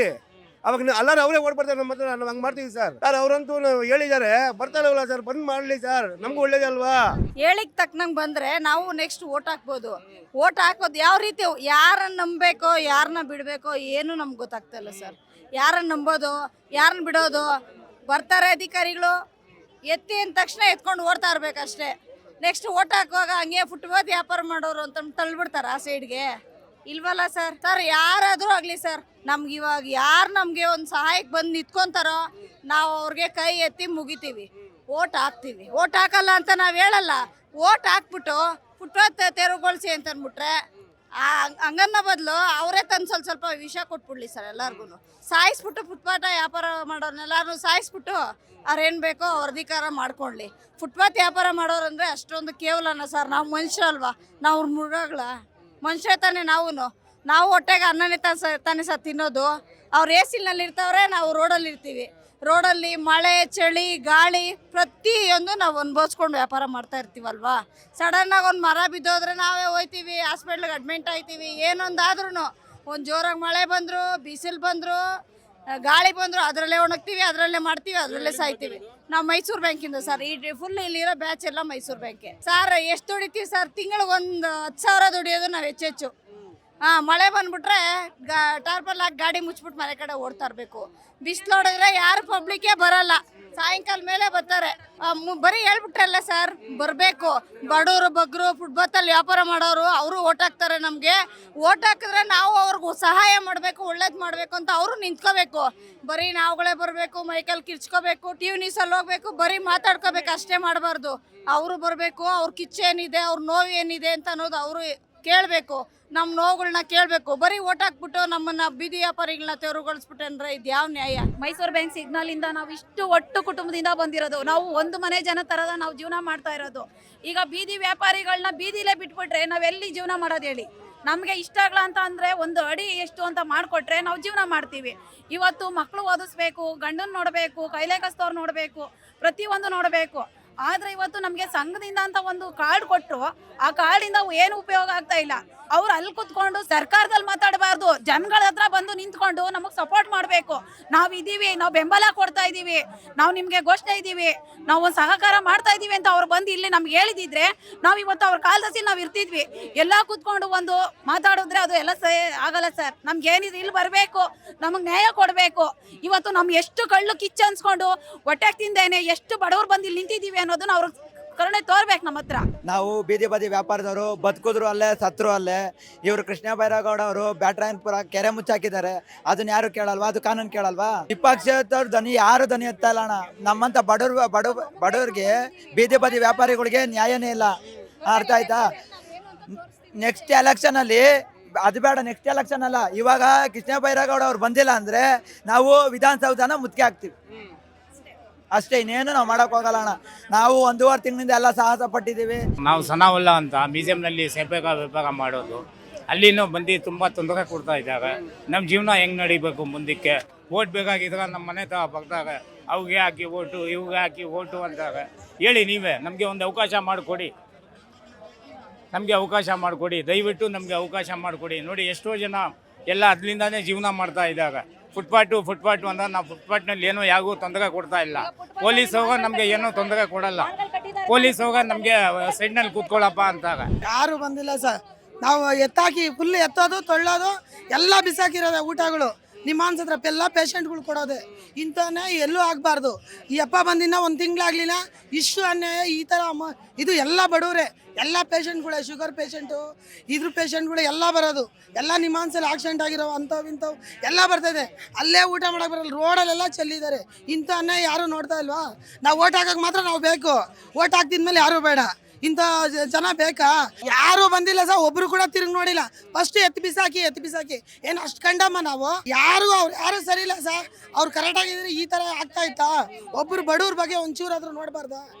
ಅವಾಗ ಎಲ್ಲರೂ ಅವರೇ ಓಡ್ಬರ್ತಾರೆ ನಮ್ಮ ಹತ್ರ. ನಾವು ಹಂಗೆ ಮಾಡ್ತೀವಿ ಸರ್. ಅವರಂತೂ ಹೇಳಿದ್ದಾರೆ, ಬರ್ತಾರಲ್ಲ ಸರ್, ಬಂದ್ ಮಾಡಲಿ ಸರ್, ನಮಗೂ ಒಳ್ಳೇದಲ್ವಾ? ಹೇಳಿಕ್ ತಕ್ಕನಂಗೆ ಬಂದರೆ ನಾವು ನೆಕ್ಸ್ಟ್ ಓಟ್ ಹಾಕ್ಬೋದು. ಓಟ್ ಹಾಕೋದು ಯಾವ ರೀತಿ, ಯಾರನ್ನ ನಂಬಬೇಕೋ ಯಾರನ್ನ ಬಿಡಬೇಕೋ ಏನು ನಮ್ಗೆ ಗೊತ್ತಾಗ್ತಾಯಿಲ್ಲ ಸರ್. ಯಾರನ್ನ ನಂಬೋದು, ಯಾರನ್ನ ಬಿಡೋದು? ಬರ್ತಾರೆ ಅಧಿಕಾರಿಗಳು, ಎತ್ತಿ ಅಂದ ತಕ್ಷಣ ಎತ್ಕೊಂಡು ಓಡ್ತಾ ಇರ್ಬೇಕಷ್ಟೇ. ನೆಕ್ಸ್ಟ್ ಓಟ್ ಹಾಕುವಾಗ ಹಂಗೆ ಫುಟ್ಪಾತ್ ವ್ಯಾಪಾರ ಮಾಡೋರು ಅಂತ ತಳ್ಳಿಬಿಡ್ತಾರೆ ಆ ಸೈಡ್ಗೆ. ಇಲ್ವಲ್ಲ ಸರ್. ಯಾರಾದರೂ ಆಗಲಿ ಸರ್, ನಮ್ಗೆ ಇವಾಗ ಯಾರು ನಮಗೆ ಒಂದು ಸಹಾಯಕ್ಕೆ ಬಂದು ನಿಂತ್ಕೊಂತಾರೋ ನಾವು ಅವ್ರಿಗೆ ಕೈ ಎತ್ತಿ ಮುಗಿತೀವಿ, ಓಟ್ ಹಾಕ್ತೀವಿ. ಓಟ್ ಹಾಕಲ್ಲ ಅಂತ ನಾವು ಹೇಳಲ್ಲ. ಓಟ್ ಹಾಕ್ಬಿಟ್ಟು ಫುಟ್ಪಾತ್ ತೆರವುಗೊಳಿಸಿ ಅಂತ ಅಂದ್ಬಿಟ್ರೆ ಹಂಗನ್ನ ಬದಲು ಅವರೇ ತಂದು ಸ್ವಲ್ಪ ವಿಷ ಕೊಟ್ಬಿಡ್ಲಿ ಸರ್. ಎಲ್ಲರಿಗೂ ಸಾಯಿಸ್ಬಿಟ್ಟು ಫುಟ್ಪಾತ್ ವ್ಯಾಪಾರ ಮಾಡೋರ್ನೆಲ್ಲರೂ ಸಾಯಿಸ್ಬಿಟ್ಟು ಅವ್ರೇನು ಬೇಕೋ ಅವ್ರ ಅಧಿಕಾರ ಮಾಡ್ಕೊಳ್ಳಿ. ಫುಟ್ಪಾತ್ ವ್ಯಾಪಾರ ಮಾಡೋರಂದರೆ ಅಷ್ಟೊಂದು ಕೇವಲನ ಸರ್? ನಾವು ಮನುಷ್ಯರಲ್ವಾ? ನಾವು ಮೃಗಗಳ ಮನುಷ್ಯ ತಾನೇ ನಾವು ಹೊಟ್ಟೆಗೆ ಅನ್ನನೇ ತಾನೇ ಸರ್ ತಿನ್ನೋದು. ಅವ್ರು AC-ನಲ್ಲಿ ಇರ್ತಾವ್ರೆ, ನಾವು ರೋಡಲ್ಲಿ ಇರ್ತೀವಿ. ರೋಡಲ್ಲಿ ಮಳೆ, ಚಳಿ, ಗಾಳಿ ಪ್ರತಿಯೊಂದು ನಾವು ಅನುಭವಿಸ್ಕೊಂಡು ವ್ಯಾಪಾರ ಮಾಡ್ತಾ ಇರ್ತೀವಲ್ವಾ. ಸಡನ್ನಾಗಿ ಒಂದು ಮರ ಬಿದ್ದೋದ್ರೆ ನಾವೇ ಹೋಯ್ತೀವಿ, ಹಾಸ್ಪಿಟ್ಲಿಗೆ ಅಡ್ಮಿಂಟ್ ಆಯ್ತೀವಿ. ಏನೊಂದಾದ್ರೂ ಒಂದು ಜೋರಾಗಿ ಮಳೆ ಬಂದರು, ಬಿಸಿಲು ಬಂದರು, ಗಾಳಿ ಬಂದರು, ಅದರಲ್ಲೇ ಒಣಗ್ತೀವಿ, ಅದರಲ್ಲೇ ಮಾಡ್ತೀವಿ, ಅದರಲ್ಲೇ ಸಾಯ್ತೀವಿ. ನಾವು ಮೈಸೂರು ಬ್ಯಾಂಕಿಂದ ಸರ್, ಫುಲ್ ಇಲ್ಲಿರೋ ಬ್ಯಾಚ್ ಎಲ್ಲ ಮೈಸೂರು ಬ್ಯಾಂಕೆ ಸರ್. ಎಷ್ಟು ದುಡಿತೀವಿ ಸರ್? ತಿಂಗಳಿಗೆ ಒಂದು 10,000 ದುಡಿಯೋದು ನಾವು ಹೆಚ್ಚೆಚ್ಚು. ಮಳೆ ಬಂದ್ಬಿಟ್ರೆ ಟಾರ್ಪಲ್ ಹಾಕಿ ಗಾಡಿ ಮುಚ್ಬಿಟ್ಟು ಮನೆ ಕಡೆ ಓಡ್ತಾ ಇರಬೇಕು. ಬಿಸಿಲು ಹೊಡೆದ್ರೆ ಯಾರು ಪಬ್ಲಿಕ್ಕೇ ಬರಲ್ಲ, ಸಾಯಂಕಾಲ ಮೇಲೆ ಬರ್ತಾರೆ. ಬರೀ ಹೇಳ್ಬಿಟ್ರಲ್ಲ ಸರ್, ಬರಬೇಕು. ಬಡವರು ಬಗ್ಗರು ಫುಟ್ಪಾತಲ್ಲಿ ವ್ಯಾಪಾರ ಮಾಡೋರು ಅವರು ಓಟ್ ಹಾಕ್ತಾರೆ ನಮಗೆ. ಓಟ್ ಹಾಕಿದ್ರೆ ನಾವು ಅವ್ರಿಗೂ ಸಹಾಯ ಮಾಡಬೇಕು, ಒಳ್ಳೇದು ಮಾಡಬೇಕು ಅಂತ ಅವರು ನಿಂತ್ಕೋಬೇಕು. ಬರೀ ನಾವುಗಳೇ ಬರಬೇಕು, ಮೈಕಲ್ಲಿ ಕಿರ್ಚ್ಕೋಬೇಕು, TV ನ್ಯೂಸಲ್ಲಿ ಹೋಗ್ಬೇಕು, ಬರೀ ಮಾತಾಡ್ಕೋಬೇಕು ಅಷ್ಟೇ ಮಾಡಬಾರ್ದು. ಅವರು ಬರಬೇಕು, ಅವ್ರ ಕಿಚ್ಚೇನಿದೆ, ಅವ್ರ ನೋವು ಏನಿದೆ ಅಂತ ಅನ್ನೋದು ಅವರು ಕೇಳಬೇಕು. ನಮ್ಮ ನೋವುಗಳನ್ನ ಕೇಳಬೇಕು. ಬರೀ ಓಟ್ ಹಾಕ್ಬಿಟ್ಟು ನಮ್ಮನ್ನ ಬೀದಿ ವ್ಯಾಪಾರಿಗಳನ್ನ ತೆರವುಗೊಳಿಸ್ಬಿಟ್ಟೆ ಅಂದ್ರೆ ಇದು ಯಾವ ನ್ಯಾಯ? ಮೈಸೂರು ಬ್ಯಾಂಕ್ ಸಿಗ್ನಲಿಂದ ನಾವು ಇಷ್ಟು ಒಟ್ಟು ಕುಟುಂಬದಿಂದ ಬಂದಿರೋದು. ನಾವು ಒಂದು ಮನೆ ಜನ ಥರದ ನಾವು ಜೀವನ ಮಾಡ್ತಾ ಇರೋದು. ಈಗ ಬೀದಿ ವ್ಯಾಪಾರಿಗಳನ್ನ ಬೀದಿಲೇ ಬಿಟ್ಬಿಟ್ರೆ ನಾವೆಲ್ಲಿ ಜೀವನ ಮಾಡೋದು ಹೇಳಿ? ನಮಗೆ ಇಷ್ಟ ಆಗಲ್ಲ ಅಂತ ಅಂದರೆ ಒಂದು ಅಡಿ ಎಷ್ಟು ಅಂತ ಮಾಡಿಕೊಟ್ರೆ ನಾವು ಜೀವನ ಮಾಡ್ತೀವಿ. ಇವತ್ತು ಮಕ್ಕಳು ಓದಿಸ್ಬೇಕು, ಗಂಡನ ನೋಡಬೇಕು, ಕೈಲೆ ಕಸ್ತವ್ರು ನೋಡಬೇಕು, ಪ್ರತಿಯೊಂದು ನೋಡಬೇಕು. ಆದ್ರೆ ಇವತ್ತು ನಮಗೆ ಸಂಘದಿಂದ ಅಂತ ಒಂದು ಕಾರ್ಡ್ ಕೊಟ್ಟರು, ಆ ಕಾರ್ಡಿಂದ ಏನು ಉಪಯೋಗ ಆಗ್ತಾ ಇಲ್ಲ. ಅವ್ರು ಅಲ್ಲಿ ಕುತ್ಕೊಂಡು ಸರ್ಕಾರದಲ್ಲಿ ಮಾತಾಡಬಾರ್ದು, ಜನಗಳ ಹತ್ರ ಬಂದು ನಿಂತ್ಕೊಂಡು ನಮಗೆ ಸಪೋರ್ಟ್ ಮಾಡಬೇಕು. ನಾವಿದ್ದೀವಿ, ನಾವು ಬೆಂಬಲ ಕೊಡ್ತಾ ಇದ್ದೀವಿ, ನಾವು ನಿಮಗೆ ಘೋಷಣೆ ಇದ್ದೀವಿ, ನಾವು ಒಂದು ಸಹಕಾರ ಮಾಡ್ತಾ ಇದ್ದೀವಿ ಅಂತ ಅವ್ರು ಬಂದು ಇಲ್ಲಿ ನಮ್ಗೆ ಹೇಳಿದಿದ್ರೆ ನಾವು ಇವತ್ತು ಅವ್ರ ಕಾಲದಲ್ಲಿ ನಾವು ಇರ್ತಿದ್ವಿ. ಎಲ್ಲ ಕುತ್ಕೊಂಡು ಒಂದು ಮಾತಾಡಿದ್ರೆ ಅದು ಎಲ್ಲ ಆಗಲ್ಲ ಸರ್. ನಮ್ಗೆ ಏನಿದೆ ಇಲ್ಲಿ ಬರಬೇಕು, ನಮಗೆ ನ್ಯಾಯ ಕೊಡಬೇಕು. ಇವತ್ತು ನಮ್ಗೆ ಎಷ್ಟು ಕಳ್ಳು ಕಿಚ್ಚು ಅನ್ಸ್ಕೊಂಡು ಹೊಟ್ಟೆ ತಿಂದೇನೆ ಎಷ್ಟು ಬಡವ್ರು ಬಂದು ಇಲ್ಲಿ ನಿಂತಿದ್ದೀವಿ ಅನ್ನೋದನ್ನ ಅವ್ರಿಗೆ ಕರುಣೆ ತೋರ್ಬೇಕು ನಮ್ಮ ಹತ್ರ. ನಾವು ಬೀದಿ ಬದಿ ವ್ಯಾಪಾರದವರು ಬದುಕಿದ್ರು ಅಲ್ಲೇ ಸತ್ರು ಅಲ್ಲೇ. ಇವರು ಕೃಷ್ಣ ಬೈರೇಗೌಡ ಅವರು ಬ್ಯಾಟ್ರಾಯನ್ಪುರ ಕೆರೆ ಮುಚ್ಚಾಕಿದ್ದಾರೆ, ಅದನ್ನ ಯಾರು ಕೇಳಲ್ವಾ? ಅದು ಕಾನೂನು ಕೇಳಲ್ವಾ? ವಿಪಕ್ಷದವ್ರ ಧ್ವನಿ ಯಾರು ಧ್ವನಿ ಎತ್ತಾ ಇಲ್ಲ ಅಣ್ಣ. ನಮ್ಮಂತ ಬಡವ್ರಿಗೆ ಬೀದಿ ಬದಿ ವ್ಯಾಪಾರಿಗಳಿಗೆ ನ್ಯಾಯನೇ ಇಲ್ಲ. ಅರ್ಥ ಆಯ್ತಾ? ನೆಕ್ಸ್ಟ್ ಎಲೆಕ್ಷನ್ ಅಲ್ಲಿ ಅದು ಬೇಡ, ನೆಕ್ಸ್ಟ್ ಎಲೆಕ್ಷನ್ ಅಲ್ಲ, ಇವಾಗ ಕೃಷ್ಣ ಬೈರೇಗೌಡ ಅವ್ರು ಬಂದಿಲ್ಲ ಅಂದ್ರೆ ನಾವು ವಿಧಾನಸೌಧನ ಮುತ್ತಿಗೆ ಹಾಕ್ತೀವಿ ಅಷ್ಟೇ, ಇನ್ನೇನು ನಾವು ಮಾಡಕ್ ಹೋಗಲ್ಲ ಅಣ್ಣ. ನಾವು 1.5 ತಿಂಗಳಿಂದ ಎಲ್ಲ ಸಾಹಸ ಪಟ್ಟಿದ್ದೀವಿ. ನಾವು ಸನಾವಲ್ಲ ಅಂತ ಮ್ಯೂಸಿಯಂನಲ್ಲಿ ವಿಭಾಗ ಮಾಡೋದು, ಅಲ್ಲಿನೂ ಬಂದು ತುಂಬ ತೊಂದರೆ ಕೊಡ್ತಾ ಇದ್ದಾರೆ. ನಮ್ಮ ಜೀವನ ಹೆಂಗೆ ನಡಿಬೇಕು ಮುಂದಕ್ಕೆ? ಓಟ್ ಬೇಕಾಗಿದ್ರೆ ನಮ್ಮ ಮನೆ ಪಕ್ಕದಾಗ ಅವ್ಗೆ ಹಾಕಿ ಓಟು, ಇವ್ಗೆ ಹಾಕಿ ಓಟು ಅಂತಾರೆ. ಹೇಳಿ ನೀವೇ, ನಮಗೆ ಒಂದು ಅವಕಾಶ ಮಾಡಿಕೊಡಿ, ನಮಗೆ ಅವಕಾಶ ಮಾಡಿಕೊಡಿ, ದಯವಿಟ್ಟು ನಮಗೆ ಅವಕಾಶ ಮಾಡಿಕೊಡಿ. ನೋಡಿ ಎಷ್ಟೋ ಜನ ಎಲ್ಲ ಅದರಿಂದಾನೇ ಜೀವನ ಮಾಡ್ತಾ ಇದ್ದಾರೆ. ಫುಟ್ಪಾಟು ಅಂದ್ರೆ ನಾವು ಫುಟ್ಪಾಟ್ನಲ್ಲಿ ಏನೋ ಯಾರಿಗೂ ತೊಂದರೆ ಕೊಡ್ತಾ ಇಲ್ಲ. ಪೊಲೀಸ್ ಹೋಗೋ ನಮಗೆ ಏನೋ ತೊಂದರೆ ಕೊಡಲ್ಲ, ಪೊಲೀಸ್ ಹೋಗೋ ನಮಗೆ ಸೈಡ್ನಲ್ಲಿ ಕೂತ್ಕೊಳ್ಳಪ್ಪ ಅಂತಾರೆ. ಯಾರು ಬಂದಿಲ್ಲ ಸರ್. ನಾವು ಎತ್ತಾಕಿ ಫುಲ್ ಎತ್ತೋದು ತೊಳ್ಳೋದು ಎಲ್ಲ ಬಿಸಾಕಿರೋದೆ ಊಟಗಳು. ನಿಮ್ಮ ಅನ್ಸತ್ರ ಎಲ್ಲ ಪೇಷಂಟ್ಗಳು ಕೊಡೋದೆ. ಇಂಥವನ್ನೇ ಎಲ್ಲೂ ಆಗಬಾರ್ದು. ಈ ಅಪ್ಪ ಬಂದಿನ 1 ತಿಂಗಳಾಗಲಿಲ್ಲ, ಇಷ್ಟು ಅನ್ಯಾಯ ಈ ಥರ ಇದು ಎಲ್ಲ ಬಡವರೇ, ಎಲ್ಲ ಪೇಷಂಟ್ಗಳೇ, ಶುಗರ್ ಪೇಷಂಟು, ಇದ್ರ ಪೇಷಂಟ್ಗಳು ಎಲ್ಲ ಬರೋದು. ಎಲ್ಲ ನಿಮಾನ್ಸಲ್ಲಿ ಆಕ್ಸಿಡೆಂಟ್ ಆಗಿರೋ ಇಂಥವು ಎಲ್ಲ ಬರ್ತಾಯಿದೆ. ಅಲ್ಲೇ ಊಟ ಮಾಡೋಕೆ ಬರಲ್ಲ, ರೋಡಲ್ಲೆಲ್ಲ ಚೆಲ್ಲಿದ್ದಾರೆ. ಇಂಥ ಅನ್ಯಾಯ ಯಾರು ನೋಡ್ತಾ ಇಲ್ವಾ? ನಾವು ಓಟ್ ಹಾಕೋಕೆ ಮಾತ್ರ ನಾವು ಬೇಕು, ಓಟ್ ಹಾಕ್ತಿದ್ಮೇಲೆ ಯಾರೂ ಬೇಡ. ಇಂಥ ಜನ ಬೇಕಾ? ಯಾರು ಬಂದಿಲ್ಲ ಸರ್, ಒಬ್ರು ಕೂಡ ತಿರುಗಿ ನೋಡಿಲ್ಲ. ಫಸ್ಟ್ ಎತ್ತು ಬಿಸಾಕಿ ಏನು ಅಷ್ಟು ಕಂಡಮ್ಮ ನಾವು? ಯಾರು ಸರಿ ಇಲ್ಲ ಸರ್. ಅವ್ರು ಕರೆಕ್ಟಾಗಿದ್ರೆ ಈ ಥರ ಆಗ್ತಾ ಇತ್ತಾ? ಒಬ್ರು ಬಡವ್ರ ಬಗ್ಗೆ ಒಂಚೂರಾದ್ರೂ ನೋಡಬಾರ್ದ?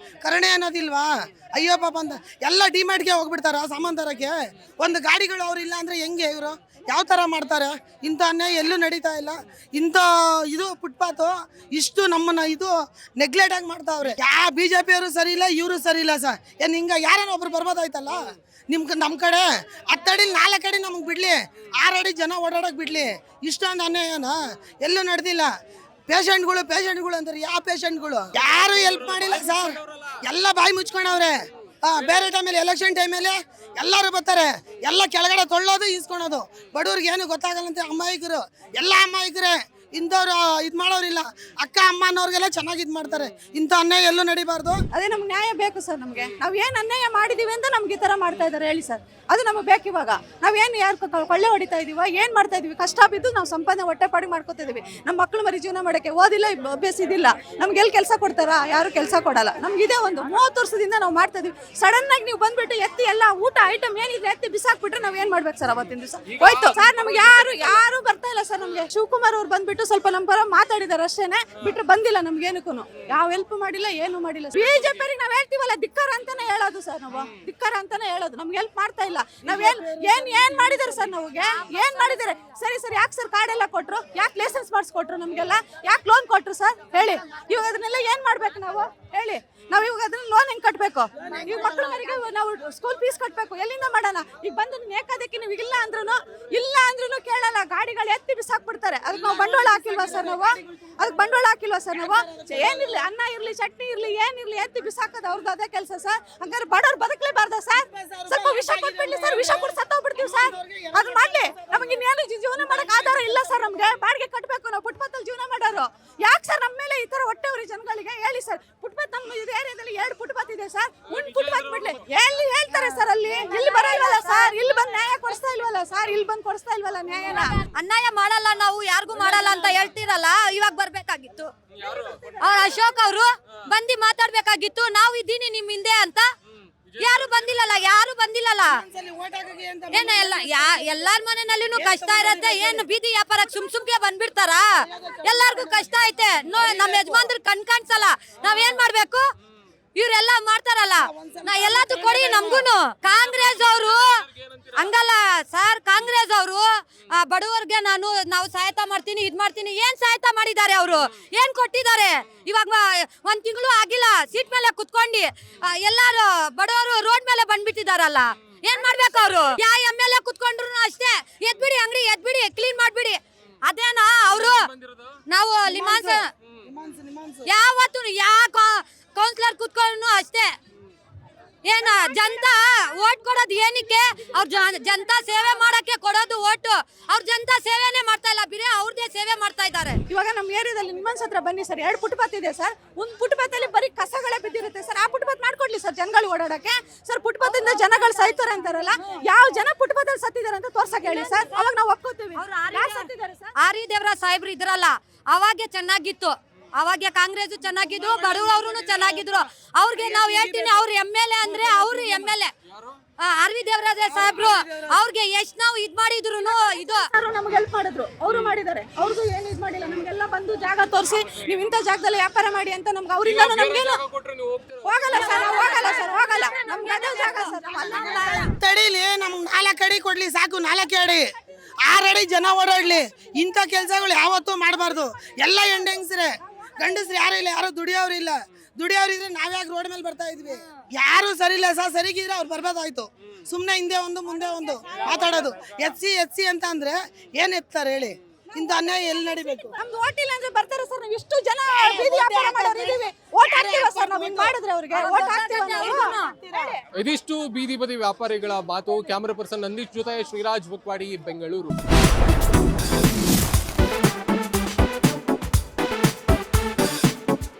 ಕರುಣೆ ಅನ್ನೋದಿಲ್ವಾ? ಅಯ್ಯೋ ಪಾಪ ಅಂತ ಎಲ್ಲ ಡಿಮಾರ್ಟ್ಗೆ ಹೋಗ್ಬಿಡ್ತಾರ ಸಾಮಾನು ತರೋಕ್ಕೆ. ಒಂದು ಗಾಡಿಗಳು ಅವ್ರು ಇಲ್ಲ ಅಂದರೆ ಹೆಂಗೆ ಇವರು ಯಾವ ಥರ ಮಾಡ್ತಾರೆ? ಇಂಥ ಅನ್ಯಾಯ ಎಲ್ಲೂ ನಡೀತಾ ಇಲ್ಲ. ಇಂಥ ಇದು ಫುಟ್ಪಾತು ಇಷ್ಟು ನಮ್ಮನ್ನ ಇದು ನೆಗ್ಲೆಕ್ಟ್ ಆಗಿ ಮಾಡ್ತಾವ್ರೆ. BJP ಅವರು ಸರಿ ಇಲ್ಲ, ಇವರು ಸರಿ ಇಲ್ಲ ಸರ್. ಏನು ಹಿಂಗೆ ಯಾರನ್ನ ಒಬ್ರು ಬರ್ಬೋದಾಯ್ತಲ್ಲ ನಮ್ಮ ಕಡೆ? 10 ಅಡಿಲಿ 4 ಅಡಿ ನಮಗೆ ಬಿಡಲಿ, 6 ಅಡಿ ಜನ ಓಡಾಡೋಕೆ ಬಿಡಲಿ. ಇಷ್ಟೊಂದು ಅನ್ಯಾಯನ ಎಲ್ಲೂ ನಡೆದಿಲ್ಲ. ಪೇಷಂಟ್ಗಳು ಅಂತಾರೆ. ಯಾವ ಪೇಷಂಟ್ಗಳು? ಯಾರು ಹೆಲ್ಪ್ ಮಾಡಿಲ್ಲ ಸರ್. ಎಲ್ಲ ಬಾಯಿ ಮುಚ್ಕೊಂಡವ್ರೆ. ಬೇರೆ ಟೈಮಲ್ಲಿ ಎಲೆಕ್ಷನ್ ಟೈಮಲ್ಲಿ ಎಲ್ಲರೂ ಬರ್ತಾರೆ, ಎಲ್ಲ ಕೆಳಗಡೆ ತೊಳ್ಳೋದು ಈಸ್ಕೊಳೋದು. ಬಡವ್ರಿಗೆ ಏನು ಗೊತ್ತಾಗಲ್ಲಂತೆ. ಅಮಾಯಕರು ಎಲ್ಲ ಅಮಾಯಕರೇ. ಇಂಥವ್ರು ಇದು ಮಾಡೋರಿಲ್ಲ. ಅಕ್ಕ ಅಮ್ಮ ಅನ್ನೋರಿಗೆಲ್ಲ ಚೆನ್ನಾಗಿ ಇದು ಮಾಡ್ತಾರೆ. ಇಂಥ ಅನ್ಯಾಯ ಎಲ್ಲೂ ನಡಿಬಾರ್ದು. ಅದೇ ನಮ್ಗೆ ನ್ಯಾಯ ಬೇಕು ಸರ್. ನಮಗೆ ನಾವು ಏನು ಅನ್ಯಾಯ ಮಾಡಿದೀವಿ ಅಂತ ನಮ್ಗೆ ಈ ಥರ ಮಾಡ್ತಾ ಇದ್ದಾರೆ ಹೇಳಿ ಸರ್. ಅದು ನಮಗೆ ಬೇಕು. ಇವಾಗ ನಾವೇನು ಯಾರು ಕೊಳ್ಳೆ ಹೊಡಿತಾ ಇದೀವ, ಏನು ಮಾಡ್ತಾ ಇದೀವಿ? ಕಷ್ಟ ಬಿದ್ದು ನಾವು ಸಂಪಾದನೆ ಹೊಟ್ಟೆಪಾಡಿ ಮಾಡ್ಕೋತಾ ಇದೀವಿ. ನಮ್ಮ ಮಕ್ಕಳು ಮರಿ ಜೀವನ ಮಾಡೋಕ್ಕೆ ಓದಿಲ್ಲ, ಅಭ್ಯಾಸ ಇದಿಲ್ಲ. ನಮ್ಗೆ ಎಲ್ಲಿ ಕೆಲಸ ಕೊಡ್ತಾರಾ? ಯಾರು ಕೆಲಸ ಕೊಡಲ್ಲ. ನಮ್ಗೆ ಇದೇ ಒಂದು 30 ವರ್ಷದಿಂದ ನಾವು ಮಾಡ್ತಾ ಇದೀವಿ. ಸಡನ್ ಆಗಿ ನೀವು ಬಂದ್ಬಿಟ್ಟು ಎತ್ತಿ ಎಲ್ಲ ಊಟ ಐಟಮ್ ಏನಿದೆ ಎತ್ತಿ ಬಿಸಾಕ್ಬಿಟ್ರೆ ನಾವ್ ಏನ್ ಮಾಡ್ಬೇಕು ಸರ್? ಅವತ್ತಿನ ದಿವಸ ಹೋಯ್ತು ಸರ್. ನಮ್ಗೆ ಯಾರು ಬರ್ತಾ ಇಲ್ಲ ಸರ್. ನಮ್ಗೆ ಶಿವಕುಮಾರ್ ಅವ್ರು ಬಂದ್ಬಿಟ್ಟು ಸ್ವಲ್ಪ ನಮ್ಮ ಪರ ಮಾತಾಡಿದಾರೆ ಅಷ್ಟೇನೆ, ಬಿಟ್ರೆ ಬಂದಿಲ್ಲ ನಮ್ಗೆ ಏನಕ್ಕೂ. ಯಾವ ಹೆಲ್ಪ್ ಮಾಡಿಲ್ಲ, ಏನು ಮಾಡಿಲ್ಲ. BJP ನಾವ್ ಹೇಳ್ತೀವಲ್ಲ ಧಿಕ್ಕಾರ ಅಂತಾನೆ ಹೇಳೋದು ಸರ್. ನಾವು ಧಿಕ್ಕಾರ ಅಂತಾನೆ ಹೇಳೋದು. ನಮ್ಗೆ ಹೆಲ್ಪ್ ಮಾಡ್ತಾ ಇಲ್ಲ. ನಾವ್ ಏನ್ ಮಾಡಿದಾರೆ ಸರ್? ನಮ್ಗೆ ಏನ್ ಮಾಡಿದಾರೆ? ಸರಿ ಯಾಕೆ ಸರ್ ಕಾರ್ಡ್ ಎಲ್ಲ ಕೊಟ್ರು? ಯಾಕೆ ಲೈಸೆನ್ಸ್ ಮಾಡಿಸ್ಕೊಟ್ರು? ನಮ್ಗೆಲ್ಲ ಯಾಕೆ ಲೋನ್ ಕೊಟ್ರು ಸರ್? ಹೇಳಿ. ಇವಾಗ ಅದನ್ನೆಲ್ಲ ಏನ್ ಮಾಡ್ಬೇಕು ನಾವು? ಹೇಳಿ. ನಾವ್ ಇವಾಗ ಅದನ್ನ ಲೋನ್ ಹೆಂಗ್ ಕಟ್ಬೇಕು? ಈಗ ಮಕ್ಕಳಿಗೆ ನಾವು ಸ್ಕೂಲ್ ಫೀಸ್ ಕಟ್ಬೇಕು, ಎಲ್ಲಿಂದ ಮಾಡೋಣ? ಈಗ ಬಂದು ನೇಕಾದಕ್ಕೆ ನೀವು ಇಲ್ಲ ಅಂದ್ರೂ ಕೇಳಲ್ಲ. ಗಾಡಿಗಳು ಎತ್ತಿ ಬಿಸಾಕ್ಬಿಡ್ತಾರೆ. ಅದಕ್ಕೆ ನಾವು ಬಂಡವಾಳ ಹಾಕಿಲ್ವಾ ಸರ್? ನಾವು ಏನಿರ್ಲಿ, ಅನ್ನ ಇರ್ಲಿ, ಚಟ್ನಿ ಇರ್ಲಿ, ಏನಿರ್ಲಿ ಎತ್ತಿ ಬಿಸಾಕೋದು ಅವ್ರದ್ದು ಅದೇ ಕೆಲಸ ಸರ್. ಹಂಗಾರೆ ಬಡವ್ರು ಬದುಕಲೇಬಾರ್ದ ಸರ್? ಸ್ವಲ್ಪ ವಿಷ ಕೊಟ್ಬಿಡ್ಲಿ ಸರ್, ವಿಷ ಕೊಟ್ಟು ಸತ್ತೋಗ್ಬಿಡ್ತೀವಿ ಸರ್. ಅದು ಮಾಡ್ಲಿ. ನಮಗೆ ಇನ್ನೇನು ಜೀವನ ಮಾಡಕ್ ಆಧಾರ ಇಲ್ಲ ಸರ್. ನಮ್ಗೆ ಬಾಡಿಗೆ ಕಟ್ಬೇಕು. ನಾವು ಫುಟ್ಪಾತ್ ಜೀವನ ಮಾಡೋರು. ಯಾಕೆ ಸರ್ ನಮ್ಮ ಮೇಲೆ ಈ ತರ ಹೊಟ್ಟೆವ್ರಿ ಜನಗಳಿಗೆ? ಹೇಳಿ ಸರ್. ಫುಟ್ಪಾತ್ ನಮ್ಮ ಏರಿಯಾದಲ್ಲಿ 2 ಫುಟ್ಪಾತ್ ಇದೆ ಸರ್. ಒಂದು ಫುಟ್ಪಾತ್ ಬಿಡ್ಲಿ. ಎಲ್ಲಿ ಹೇಳ್ತಾರೆ ಸರ್? ಇಲ್ಲಿ ಬರಲ್ವಲ್ಲ ಸರ್. ಇಲ್ಲಿ ಬಂದು ನ್ಯಾಯ ಕೊಡಿಸ್ತಾ ಇಲ್ವಲ್ಲ ಸರ್? ಇಲ್ಲಿ ಬಂದು ಕೊಡಿಸ್ತಾ ಇಲ್ವಲ್ಲ ನ್ಯಾಯನ? ಅನ್ಯಾಯ ಮಾಡಲ್ಲ, ನಾವು ಯಾರಿಗೂ ಮಾಡಲ್ಲ ಅಂತ ಹೇಳ್ತಿರಲ್ಲ. ಇವಾಗ ಬರ್ಬೇಕಾಗಿತ್ತು ಅವ್ರ ಅಶೋಕ್ ಅವರು ಬಂದು ಮಾತಾಡ್ಬೇಕಾಗಿತ್ತು. ನಾವು ಇದ್ದೀನಿ ನಿಮ್ ಹಿಂದೆ ಅಂತ. ಯಾರು ಬಂದಿಲ್ಲಲ್ಲ. ಏನ ಎಲ್ಲಾರ ಮನೆಯಲ್ಲೂ ಕಷ್ಟ ಇರತ್ತೆ. ಏನು ಬೀದಿ ವ್ಯಾಪಾರಕ್ಕೆ ಸುಮ್ಕೆ ಬಂದ್ಬಿಡ್ತಾರ? ಎಲ್ಲಾರ್ಗು ಕಷ್ಟ ಐತೆ. ನಮ್ಮ ಯಜಮಾನ್ರು ಕಾಣಿಸಲ್ಲ. ನಾವೇನ್ ಮಾಡ್ಬೇಕು? ಇವರೆಲ್ಲ ಮಾಡ್ತಾರಲ್ಲ ನಾ ಎಲ್ಲದೂ ಕೊಡಿ ನಮ್ಗೂನು. ಕಾಂಗ್ರೆಸ್ ಅವರು ಹಂಗಲ್ಲ ಸರ್, ಕಾಂಗ್ರೆಸ್ ಅವರು ಬಡವರಿಗೆ ನಾವು ಸಹಾಯತ ಮಾಡ್ತೀನಿ ಇದ್ ಮಾಡ್ತೀನಿ. ಏನ್ ಸಹಾಯತ ಮಾಡಿದ್ದಾರೆ ಅವರು? ಏನ್ ಕೊಟ್ಟಿದ್ದಾರೆ? ಇವಾಗ 1 ತಿಂಗಳು ಆಗಿಲ್ಲ ಸೀಟ್ ಮೇಲೆ ಕುತ್ಕೊಂಡು ಎಲ್ಲಾರು ಬಡವರು ರೋಡ್ ಮೇಲೆ ಬಂದ್ಬಿಟ್ಟಿದಾರಲ್ಲ. ಏನ್ ಮಾಡ್ಬೇಕು ಅವರು? ಯಾವ MLA ಕುತ್ಕೊಂಡ್ರು ಅಷ್ಟೇ, ಎದ್ಬಿಡಿ ಅಂಗಡಿ ಎದ್ಬಿಡಿ ಕ್ಲೀನ್ ಮಾಡ್ಬಿಡಿ. ಅದೇನಾ ಅವರು? ನಾವು ಲಿಮಾನ್ಸ್ ಯಾವತ್ತು ಯಾವ ಕೌನ್ಸಿಲರ್ ಕುತ್ಕೊಂಡು ಅಷ್ಟೇ. ಏನ ಜನತಾ ಓಟ್ ಕೊಡೋದು ಏನಕ್ಕೆ? ಅವ್ರ ಜನತಾ ಸೇವೆ ಮಾಡಕ್ಕೆ ಕೊಡೋದು ಓಟು. ಅವ್ರ ಜನತಾ ಸೇವೆನೇ ಮಾಡ್ತಾ ಇಲ್ಲ, ಬಿಡಿ ಅವ್ರದೇ ಸೇವೆ ಮಾಡ್ತಾ ಇದ್ದಾರೆ. ಇವಾಗ ನಮ್ಮ ಏರಿಯಾದಲ್ಲಿ ನಿಮ್ಮನ್ಸ್ ಹತ್ರ ಬನ್ನಿ ಸರ್, 2 ಫುಟ್ಪಾತ್ ಇದೆ ಸರ್. ಒಂದು ಫುಟ್ಪಾತಲ್ಲಿ ಬರೀ ಕಸಗಳೇ ಬಿದ್ದಿರುತ್ತೆ ಸರ್. ಆ ಫುಟ್ಪಾತ್ ಮಾಡ್ಕೊಡ್ಲಿ ಸರ್ ಜನಗಳು ಓಡಾಡಕ್ಕೆ. ಸರ್ ಫುಟ್ಪಾತ್ ಇಂದ ಜನಗಳು ಸಾಯ್ತಾರೆ ಅಂತಾರಲ್ಲ, ಯಾವ ಜನ ಫುಟ್ಪಾತಲ್ಲಿ ಸತ್ತಿದ್ದಾರೆ ಅಂತ ತೋರ್ಸಕ್ಕೆ ಹೇಳಿ ಸರ್, ಅವಾಗ ನಾವು ಒಪ್ಕೋತೀವಿ. ಆರ್.ವಿ. ದೇವರಾಜ್ ಸಾಹೇಬ್ರು ಇದ್ರಲ್ಲ, ಅವಾಗೆ ಚೆನ್ನಾಗಿತ್ತು. ಅವಾಗ ಕಾಂಗ್ರೆಸ್ ಚೆನ್ನಾಗಿದ್ರು, ಬಡವರು ಚೆನ್ನಾಗಿದ್ರು. ಅವ್ರಿಗೆ ನಾವು ಹೇಳ್ತೀನಿ, ಅವ್ರ MLA ಅಂದ್ರೆ ಅವ್ರು MLA ಆರ್.ವಿ. ದೇವರಾಜ ಸಾಹೇಬ್ರು. ಅವ್ರಿಗೆ ಎಷ್ಟು ನಾವು ಇದ್ ಮಾಡಿದ್ರು ಇದು ನಮ್ಗೆ ಹೆಲ್ಪ್ ಮಾಡಿದ್ರು, ಅವರು ಮಾಡಿದ್ದಾರೆ. ಅವ್ರಿಗೂ ಏನು ಇದು ಮಾಡಿಲ್ಲ, ನಮ್ಗೆಲ್ಲ ಬಂದು ಜಾಗ ತೋರಿಸಿ ನೀವು ಇಂಥ ಜಾಗದಲ್ಲಿ ವ್ಯಾಪಾರ ಮಾಡಿ ಅಂತ ನಮ್ಗೆ ಅವರಿಂದ ನಮ್ಗೇನು ಹೋಗಲ್ಲ ಸರ್, ನಾವು ಹೋಗಲ್ಲ ಸರ್, ಹೋಗಲ್ಲ. ನಮ್ಗೆ ಅದೇ ಜಾಗ ಸರ್. ತಡೀಲಿ, ನಮ್ಗೆ 4 ಅಡಿ ಕೊಡ್ಲಿ ಸಾಕು. 4 ಅಡಿ 6 ಅಡಿ ಜನ ಓಡಾಡ್ಲಿ. ಇಂಥ ಕೆಲಸಗಳು ಯಾವತ್ತೂ ಮಾಡಬಾರ್ದು. ಎಲ್ಲ ಹೆಂಗಸ್ರೆ, ಗಂಡಸ್ರು ಯಾರು ಇಲ್ಲ, ಯಾರು ದುಡಿಯೋರು ದುಡಿಯೋರಿದ್ರೆ ನಾವ್ಯಾಕೆ ರೋಡ್ ಮೇಲೆ ಬರ್ತಾ ಇದ್ವಿ? ಯಾರು ಸರಿ ಇಲ್ಲ ಸರ್. ಸರಿಗಿದ್ರೆ ಅವ್ರು ಬರ್ಬೋದಾಯ್ತು. ಸುಮ್ಮನೆ ಹಿಂದೆ ಒಂದು ಮುಂದೆ ಒಂದು ಮಾತಾಡೋದು. ಎಚ್ ಸಿ ಅಂತ ಅಂದ್ರೆ ಏನ್ ಎತ್ತಾರೆ ಹೇಳಿ? ಇಂಥ ಅನ್ಯಾಯ ಎಲ್ಲಿ ನಡಿಬೇಕು? ನಮ್ದು ಓಟ್ ಇಲ್ಲ ಅಂದ್ರೆ ಬರ್ತಾರೆ ಸರ್. ನಾವು ಇಷ್ಟು ಜನ ಬೀದಿ ವ್ಯಾಪಾರ ಮಾಡೋರು ಇದೀವಿ, ಓಟ್ ಹಾಕ್ತೀವಿ ಸರ್. ನಾವು ಹಿಂಗ್ ಮಾಡಿದ್ರೆ ಅವ್ರಿಗೆ ಓಟ್ ಹಾಕ್ತೀವಿ ನಾವು. ಇದಿಷ್ಟು ಬೀದಿ ಬದಿ ವ್ಯಾಪಾರಿಗಳ ಮಾತು. ಕ್ಯಾಮರಾ ಪರ್ಸನ್ ನಂದೀಶ್ ಜೊತೆ ಶ್ರೀರಾಜ್ ಬುಕ್ವಾಡಿ, ಬೆಂಗಳೂರು.